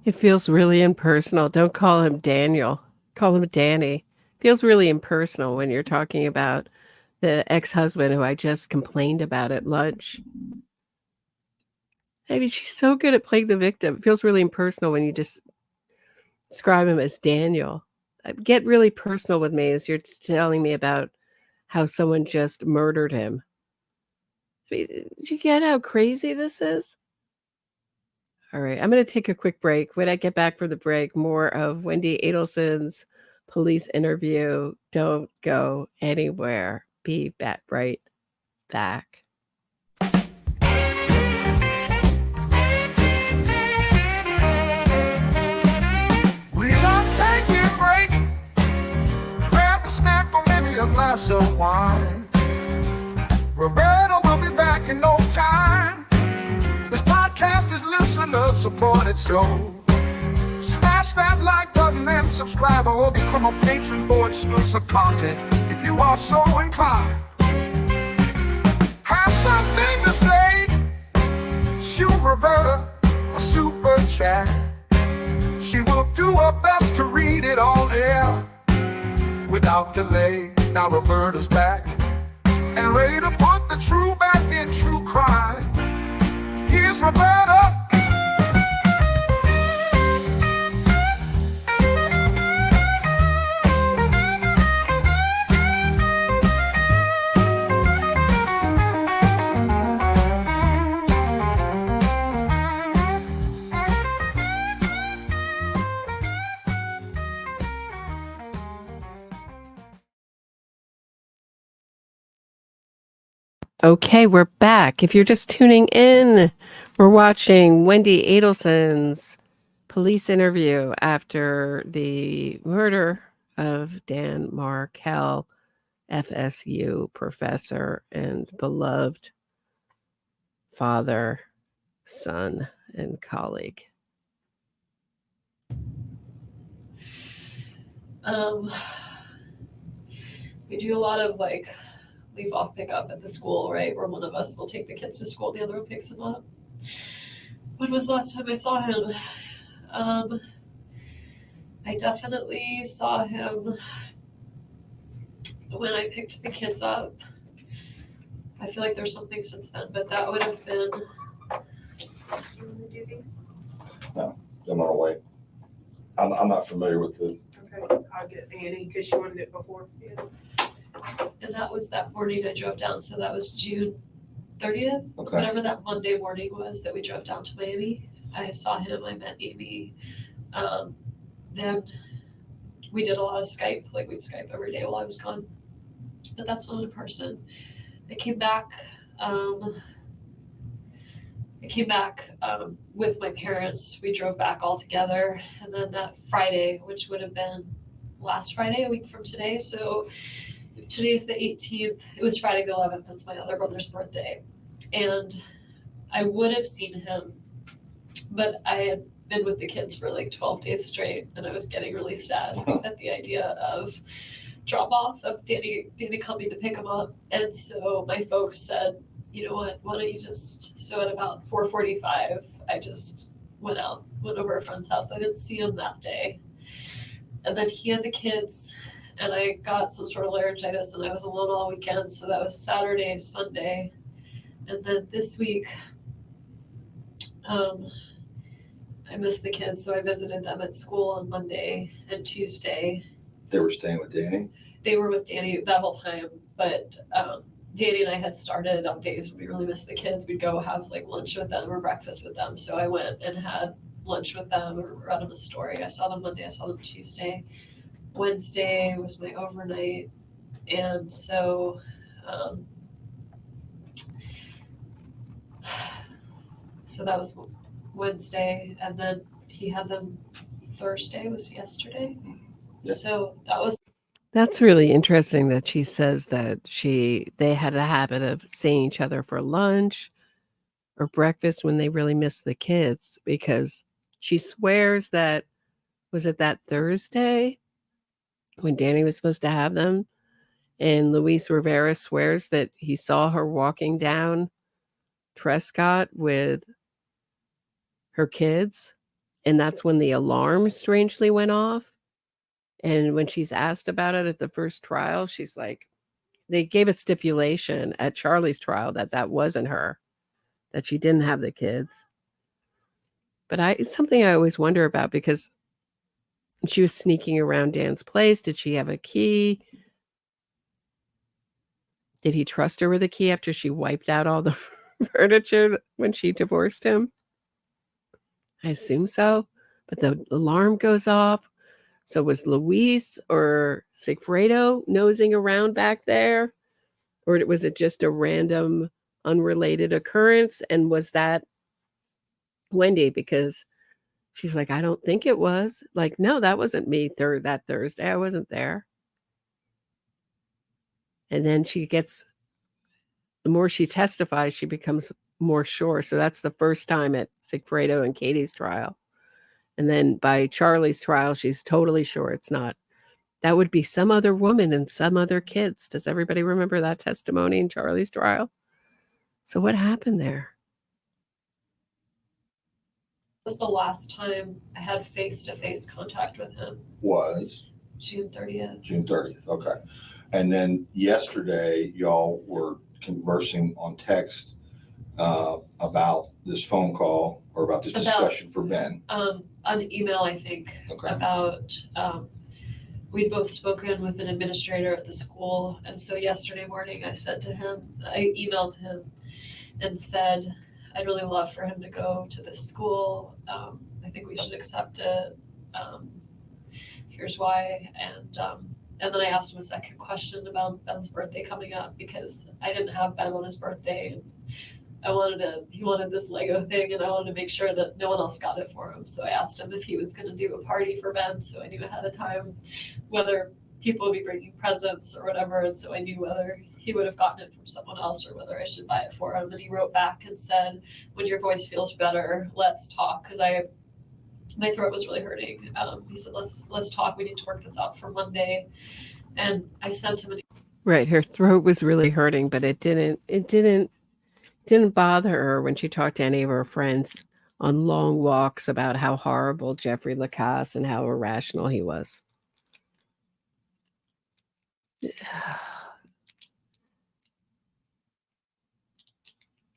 It feels really impersonal. Don't call him Daniel. Call him Danny. Feels really impersonal when you're talking about the ex-husband who I just complained about at lunch. I mean, she's so good at playing the victim. It feels really impersonal when you just describe him as Daniel. Get really personal with me as you're telling me about how someone just murdered him. I mean, did you get how crazy this is? All right, I'm going to take a quick break. When I get back from the break, more of Wendi Adelson's police interview. Don't go anywhere. Be back right back. We don't take a break. Grab a snack or maybe a glass of wine. Roberta will be back in no time. This podcast is listener supported, so smash that like button and subscribe or become a patron for exclusive content if you are so inclined. Have something to say? Shoot Roberta a super chat. She will do her best to read it on air without delay. Now Roberta's back and ready to put the true back in true crime. Here's Roberta. Okay, we're back. If you're just tuning in, we're watching Wendi Adelson's police interview after the murder of Dan Markell, FSU professor and beloved father, son, and colleague. We do a lot of leave off pickup at the school, right? Where one of us will take the kids to school, the other one picks them up. When was the last time I saw him? I definitely saw him when I picked the kids up. I feel like there's something since then, but that would have been. No, I'm on the way. I'm not familiar with the. Okay, I'll get Annie because she wanted it before. Yeah. And that was that morning I drove down, so that was June 30th, Okay. whatever that Monday morning was that we drove down to Miami. I saw him, I met Amy. Then we did a lot of Skype, we'd Skype every day while I was gone. But that's not in person. I came back I came back with my parents. We drove back all together. And then that Friday, which would have been last Friday, a week from today. So if today's the 18th, it was Friday the 11th. That's my other brother's birthday. And I would have seen him, but I had been with the kids for like 12 days straight. And I was getting really sad at the idea of drop off of Danny coming to pick him up. And so my folks said, you know what, why don't you just, so at about 4:45, I just went over to a friend's house. I didn't see him that day. And then he had the kids and I got some sort of laryngitis and I was alone all weekend. So that was Saturday, Sunday. And then this week, I missed the kids. So I visited them at school on Monday and Tuesday. They were staying with Danny? They were with Danny that whole time, but Danny and I had started on days when we really missed the kids. We'd go have like lunch with them or breakfast with them. So I went and had lunch with them or read them a story. I saw them Monday, I saw them Tuesday. Wednesday was my overnight. And so so that was Wednesday. And then he had them Thursday, was yesterday. Yeah. So that was. That's really interesting that she says that they had a habit of seeing each other for lunch or breakfast when they really missed the kids, because she swears that, was it that Thursday when Danny was supposed to have them? And Luis Rivera swears that he saw her walking down Trescott with her kids. And that's when the alarm strangely went off. And when she's asked about it at the first trial, she's like, they gave a stipulation at Charlie's trial that wasn't her, that she didn't have the kids. But it's something I always wonder about, because she was sneaking around Dan's place. Did she have a key? Did he trust her with a key after she wiped out all the furniture when she divorced him? I assume so. But the alarm goes off. So was Luis or Sigfredo nosing around back there? Or was it just a random, unrelated occurrence? And was that Wendi? Because she's like, I don't think it was. Like, no, that wasn't me that Thursday. I wasn't there. And then the more she testifies, she becomes more sure. So that's the first time at Sigfredo and Katie's trial. And then by Charlie's trial, she's totally sure it's not. That would be some other woman and some other kids. Does everybody remember that testimony in Charlie's trial? So what happened there? Was the last time I had face-to-face contact with him. Was? June 30th. June 30th, okay. And then yesterday, y'all were conversing on text about this phone call or about this discussion for Ben. On email, I think, Okay. about, we'd both spoken with an administrator at the school. And so yesterday morning, I emailed him and said, I'd really love for him to go to this school. I think we should accept it. Here's why. And then I asked him a second question about Ben's birthday coming up, because I didn't have Ben on his birthday. And he wanted this Lego thing, and I wanted to make sure that no one else got it for him. So I asked him if he was going to do a party for Ben. So I knew ahead of time whether people would be bringing presents or whatever. And so I knew whether he would have gotten it from someone else or whether I should buy it for him. And he wrote back and said, when your voice feels better, let's talk. Cause my throat was really hurting. He said, let's talk. We need to work this out for Monday. And I sent him Right. Her throat was really hurting, but it didn't bother her when she talked to any of her friends on long walks about how horrible Jeffrey Lacasse and how irrational he was.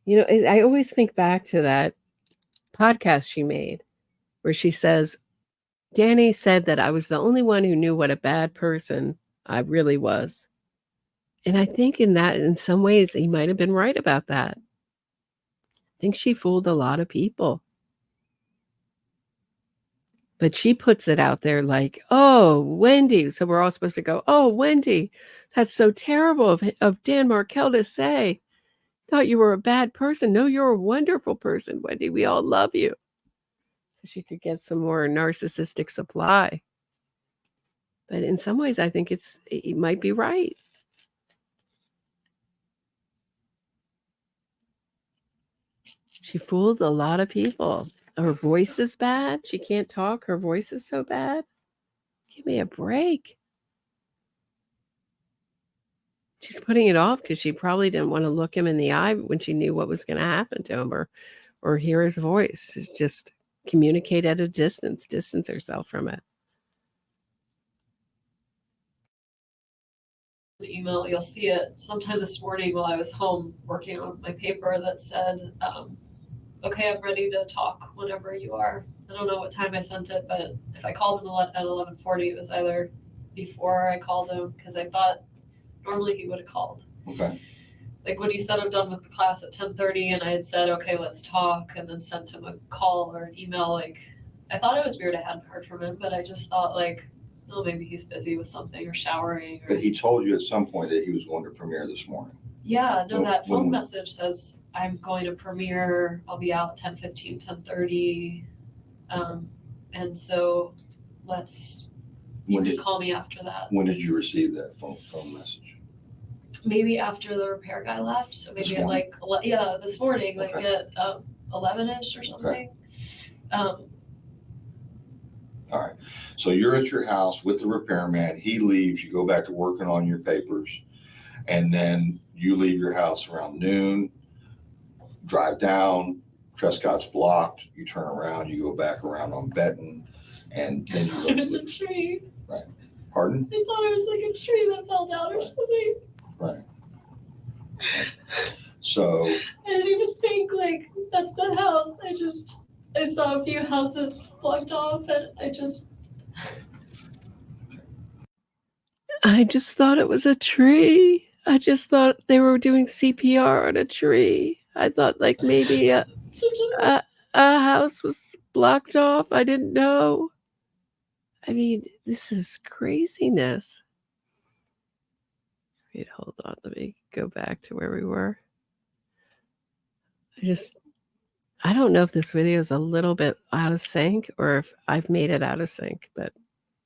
You know, I always think back to that podcast she made where she says, Danny said that I was the only one who knew what a bad person I really was. And I think in some ways, he might have been right about that. I think she fooled a lot of people. But she puts it out there like, oh, Wendi. So we're all supposed to go, oh, Wendi, that's so terrible of Dan Markel to say. thought you were a bad person. No, you're a wonderful person, Wendi. We all love you. So she could get some more narcissistic supply. But in some ways, I think it might be right. She fooled a lot of people. Her voice is bad. She can't talk. Her voice is so bad. Give me a break. She's putting it off because she probably didn't want to look him in the eye when she knew what was going to happen to him or hear his voice. Just communicate at a distance herself from it. Email, you'll see it sometime this morning while I was home working on my paper that said, okay, I'm ready to talk whenever you are. I don't know what time I sent it, but if I called him at 11:40, it was either before I called him, because I thought normally he would have called. Okay. Like when he said I'm done with the class at 10:30 and I had said, okay, let's talk, and then sent him a call or an email, like I thought it was weird I hadn't heard from him, but I just thought like, oh, maybe he's busy with something or showering. Or... But he told you at some point that he was going to premiere this morning. Yeah, no, that phone message says I'm going to premiere. I'll be out 10:15, 10:30. And so you can call me after that. When did you receive that phone message? Maybe after the repair guy left. So maybe at like, this morning, like at 11-ish or something. Okay. All right. So you're at your house with the repairman. He leaves. You go back to working on your papers. And then you leave your house around noon, drive down. Trescott's blocked. You turn around. You go back around on Benton. And then you go There's a tree. Right. Pardon? I thought it was like a tree that fell down or something. Right. So. I didn't even think like that's the house. I saw a few houses blocked off and I just thought it was a tree. I just thought they were doing CPR on a tree. I thought like maybe a house was blocked off. I didn't know. I mean, this is craziness. Wait, hold on. Let me go back to where we were. I don't know if this video is a little bit out of sync or if I've made it out of sync, but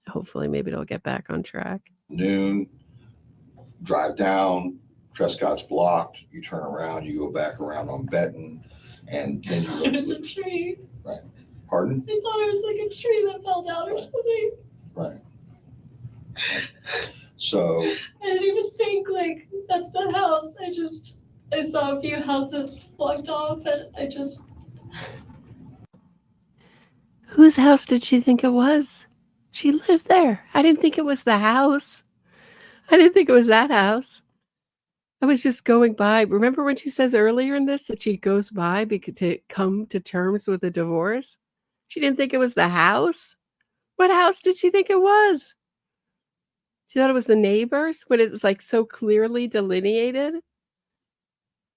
hopefully maybe it'll get back on track. Noon, drive down. Trescott's blocked. You turn around. You go back around on Benton. And then you go There's a tree. Right. Pardon? I thought it was like a tree that fell down or something. Right. So. I didn't even think like that's the house. I saw a few houses blocked off and I just. Whose house did she think it was? She lived there. I didn't think it was the house. I didn't think it was that house. I was just going by. Remember when she says earlier in this that she goes by to come to terms with a divorce? She didn't think it was the house. What house did she think it was? She thought it was the neighbors when it was like so clearly delineated.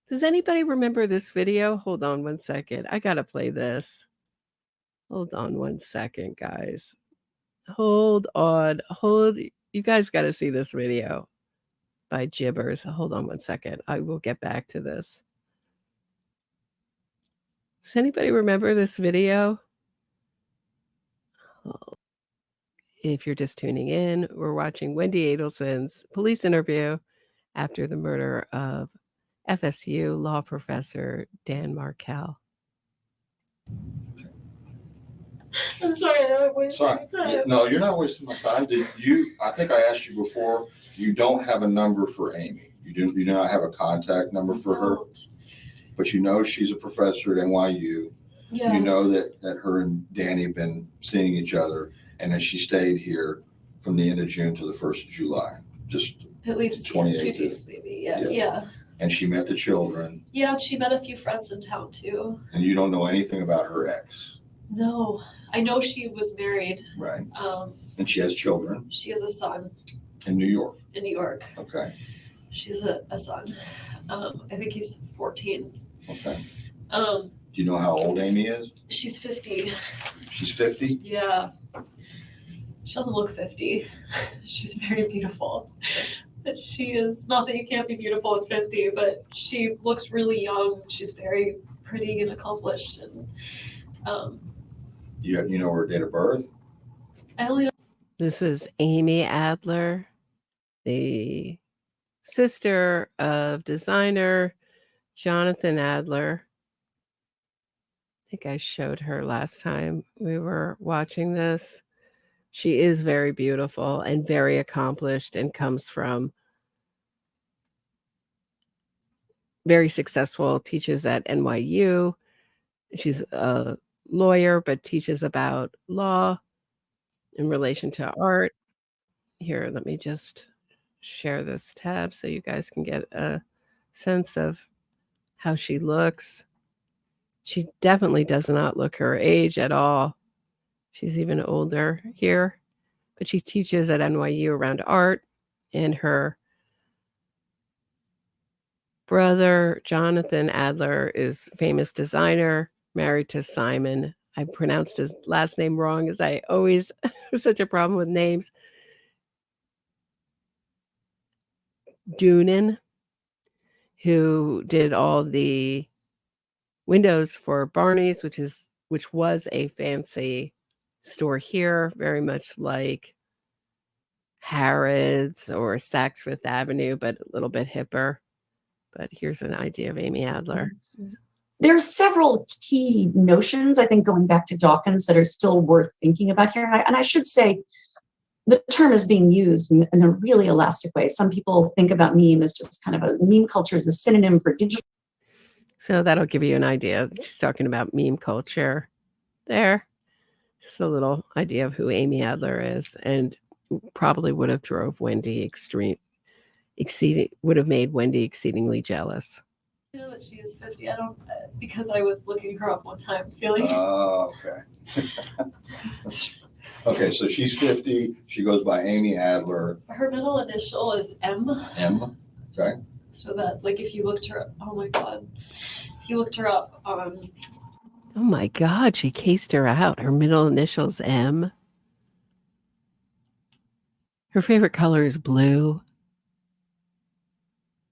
Does anybody remember this video? Hold on one second. I got to play this. Hold on one second, guys. Hold on. You guys got to see this video by Gibbers. Hold on one second. I will get back to this. Does anybody remember this video? Oh. If you're just tuning in, we're watching Wendi Adelson's police interview after the murder of FSU law professor Dan Markel. I'm sorry, I'm wasting time. No, you're not wasting my time. I think I asked you before, you don't have a number for Amy. You do not have a contact number for her. But you know she's a professor at NYU. Yeah. You know that her and Danny have been seeing each other and that she stayed here from the end of June to the 1st of July. Just at least 2 days maybe. Yeah. And she met the children. Yeah, she met a few friends in town too. And you don't know anything about her ex. No, I know she was married. Right. And she has children. She has a son. In New York. Okay. She's a son. I think he's 14. Okay. Do you know how old Amy is? She's 50. She's 50? Yeah. She doesn't look 50. She's very beautiful. She is, not that you can't be beautiful at 50, but she looks really young. She's very pretty and accomplished. And You know her date of birth? I only know. This is Amy Adler, the sister of designer Jonathan Adler. I think I showed her last time we were watching this. She is very beautiful and very accomplished and comes from very successful, teaches at NYU. She's a lawyer, but teaches about law in relation to art. Here, let me just share this tab so you guys can get a sense of how she looks. She definitely does not look her age at all. She's even older here, but she teaches at NYU around art, and her brother, Jonathan Adler, is a famous designer, married to Simon. I pronounced his last name wrong, as I always have such a problem with names. Dunin, who did all the windows for Barney's, which was a fancy store here, very much like Harrods or Saks Fifth Avenue, but a little bit hipper. But here's an idea of Amy Adler. There are several key notions, I think, going back to Dawkins that are still worth thinking about here. And I should say, the term is being used in a really elastic way. Some people think about meme as just kind of a meme culture as a synonym for digital. So that'll give you an idea. She's talking about meme culture there. Just a little idea of who Amy Adler is, and probably would have drove Wendi would have made Wendi exceedingly jealous. I know that she is 50. I don't, because I was looking her up one time, feeling. Oh, okay. Okay, so she's 50. She goes by Amy Adler. Her middle initial is M. M. Okay. So that, like, if you looked her up, oh my God, if you looked her up on. Oh my God, she cased her out. Her middle initial's M. Her favorite color is blue.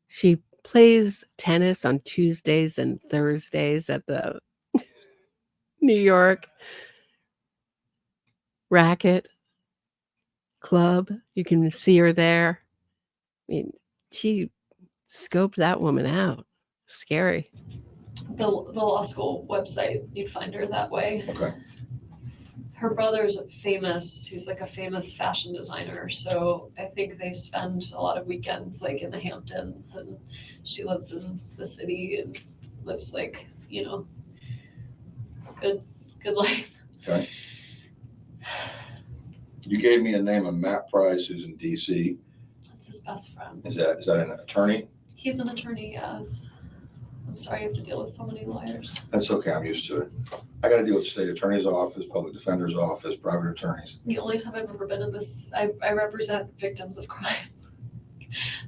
She plays tennis on Tuesdays and Thursdays at the New York Racket Club. You can see her there. I mean, she scoped that woman out. Scary. The law school website, you'd find her that way. Okay. Her brother's he's like a famous fashion designer. So I think they spend a lot of weekends like in the Hamptons, and she lives in the city and lives like, you know, good life. Okay. You gave me a name of Matt Price, who's in DC. That's his best friend. Is that an attorney? He's an attorney, yeah. I'm sorry you have to deal with so many lawyers. That's okay, I'm used to it. I got to deal with the state attorney's office, public defender's office, private attorneys. The only time I've ever been in this, I represent victims of crime.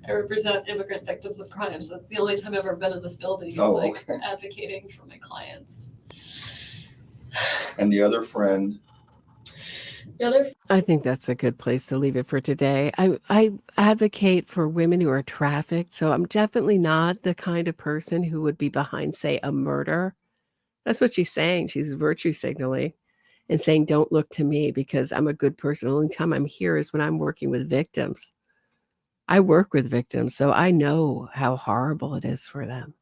I represent immigrant victims of crime. So it's the only time I've ever been in this building is advocating for my clients. And the other friend? I think that's a good place to leave it for today. I advocate for women who are trafficked, so I'm definitely not the kind of person who would be behind, say, a murder. That's what she's saying. She's virtue signaling and saying, don't look to me because I'm a good person. The only time I'm here is when I'm working with victims. I work with victims, so I know how horrible it is for them.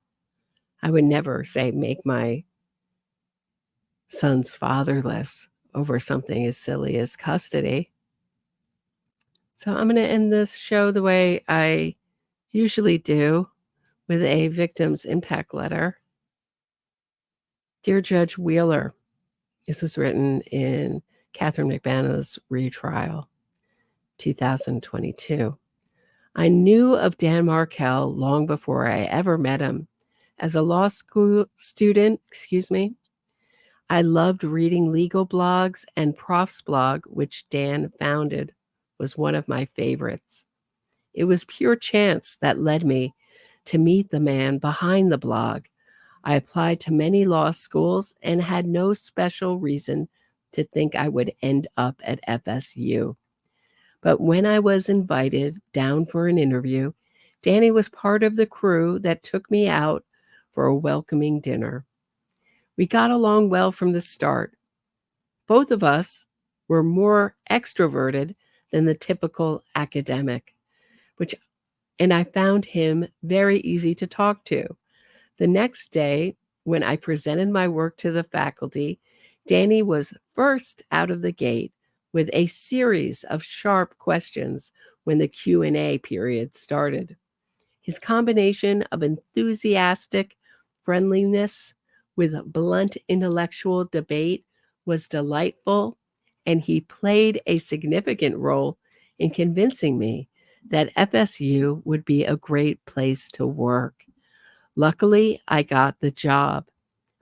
I would never say, make my sons fatherless over something as silly as custody. So I'm going to end this show the way I usually do, with a victim's impact letter. Dear Judge Wheeler, this was written in Catherine McManus' retrial, 2022. I knew of Dan Markel long before I ever met him. As a law school student, I loved reading legal blogs, and Prof's blog, which Dan founded, was one of my favorites. It was pure chance that led me to meet the man behind the blog. I applied to many law schools and had no special reason to think I would end up at FSU. But when I was invited down for an interview, Danny was part of the crew that took me out for a welcoming dinner. We got along well from the start. Both of us were more extroverted than the typical academic, and I found him very easy to talk to. The next day, when I presented my work to the faculty, Danny was first out of the gate with a series of sharp questions when the Q&A period started. His combination of enthusiastic friendliness with blunt intellectual debate was delightful, and he played a significant role in convincing me that FSU would be a great place to work. Luckily, I got the job.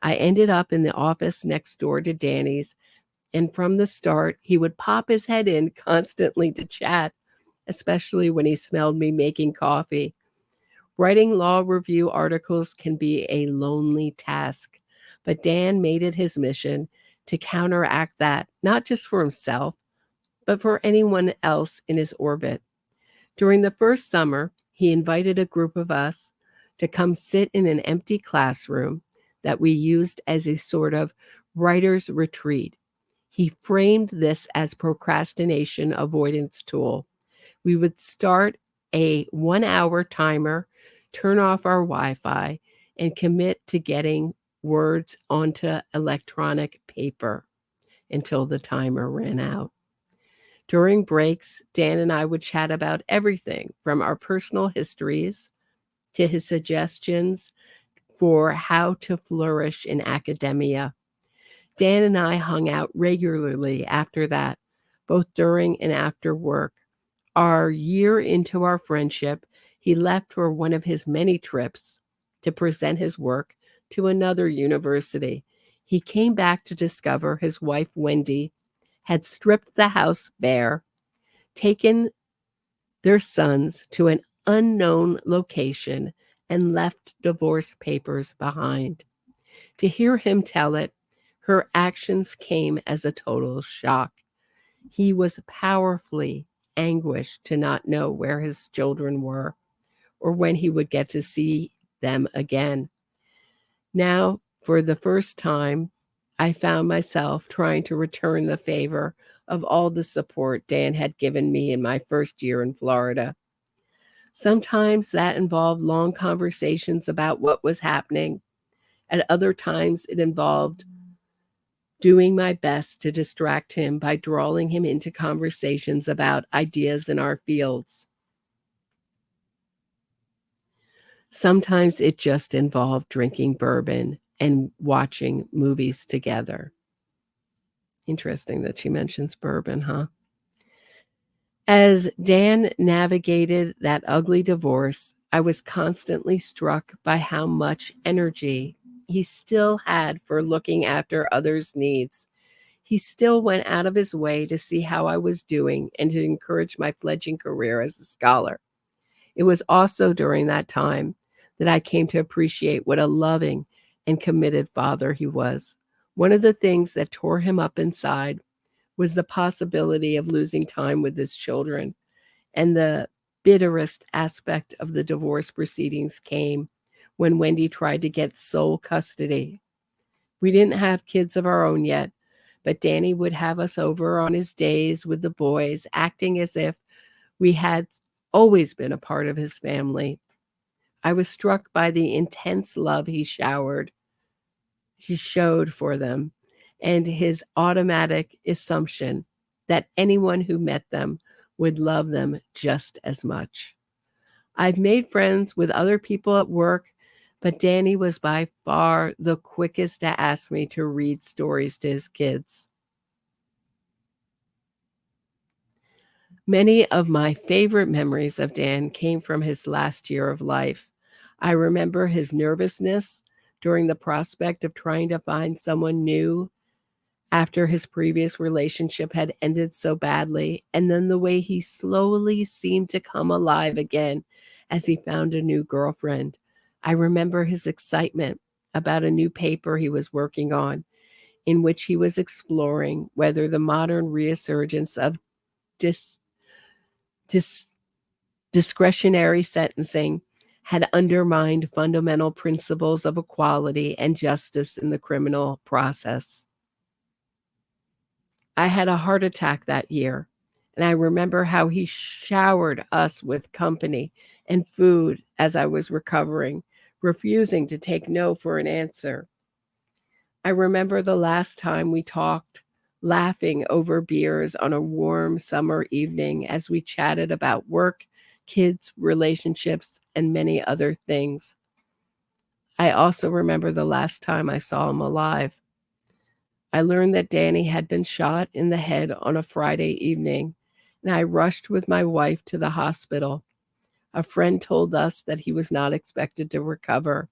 I ended up in the office next door to Danny's, and from the start, he would pop his head in constantly to chat, especially when he smelled me making coffee. Writing law review articles can be a lonely task, but Dan made it his mission to counteract that, not just for himself, but for anyone else in his orbit. During the first summer, he invited a group of us to come sit in an empty classroom that we used as a sort of writer's retreat. He framed this as procrastination avoidance tool. We would start a 1-hour timer, turn off our Wi-Fi, and commit to getting words onto electronic paper until the timer ran out. During breaks, Dan and I would chat about everything from our personal histories to his suggestions for how to flourish in academia. Dan and I hung out regularly after that, both during and after work. Our year into our friendship, he left for one of his many trips to present his work to another university. He came back to discover his wife, Wendi, had stripped the house bare, taken their sons to an unknown location, and left divorce papers behind. To hear him tell it, her actions came as a total shock. He was powerfully anguished to not know where his children were or when he would get to see them again. Now, for the first time, I found myself trying to return the favor of all the support Dan had given me in my first year in Florida. Sometimes that involved long conversations about what was happening. At other times, it involved doing my best to distract him by drawing him into conversations about ideas in our fields. Sometimes it just involved drinking bourbon and watching movies together. Interesting that she mentions bourbon, huh? As Dan navigated that ugly divorce, I was constantly struck by how much energy he still had for looking after others' needs. He still went out of his way to see how I was doing and to encourage my fledgling career as a scholar. It was also during that time that I came to appreciate what a loving and committed father he was. One of the things that tore him up inside was the possibility of losing time with his children, and the bitterest aspect of the divorce proceedings came when Wendi tried to get sole custody. We didn't have kids of our own yet, but Danny would have us over on his days with the boys, acting as if we had always been a part of his family. I was struck by the intense love he showed for them, and his automatic assumption that anyone who met them would love them just as much. I've made friends with other people at work, but Danny was by far the quickest to ask me to read stories to his kids. Many of my favorite memories of Dan came from his last year of life. I remember his nervousness during the prospect of trying to find someone new after his previous relationship had ended so badly, and then the way he slowly seemed to come alive again as he found a new girlfriend. I remember his excitement about a new paper he was working on, in which he was exploring whether the modern resurgence of Discretionary sentencing had undermined fundamental principles of equality and justice in the criminal process. I had a heart attack that year, and I remember how he showered us with company and food as I was recovering, refusing to take no for an answer. I remember the last time we talked, laughing over beers on a warm summer evening as we chatted about work, kids, relationships, and many other things. I also remember the last time I saw him alive. I learned that Danny had been shot in the head on a Friday evening, and I rushed with my wife to the hospital. A friend told us that he was not expected to recover.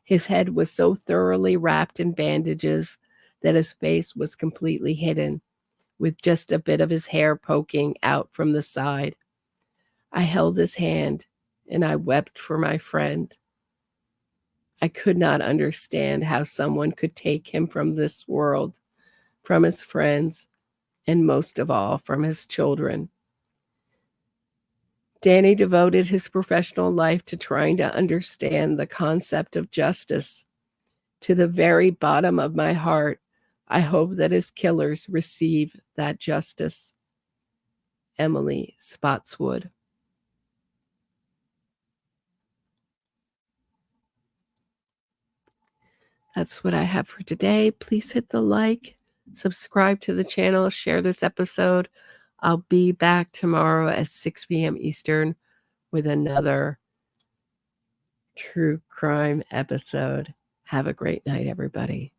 His head was so thoroughly wrapped in bandages that his face was completely hidden, with just a bit of his hair poking out from the side. I held his hand, and I wept for my friend. I could not understand how someone could take him from this world, from his friends, and most of all, from his children. Danny devoted his professional life to trying to understand the concept of justice. To the very bottom of my heart, I hope that his killers receive that justice. Emily Spotswood. That's what I have for today. Please hit the like, subscribe to the channel, share this episode. I'll be back tomorrow at 6 p.m. Eastern with another true crime episode. Have a great night, everybody.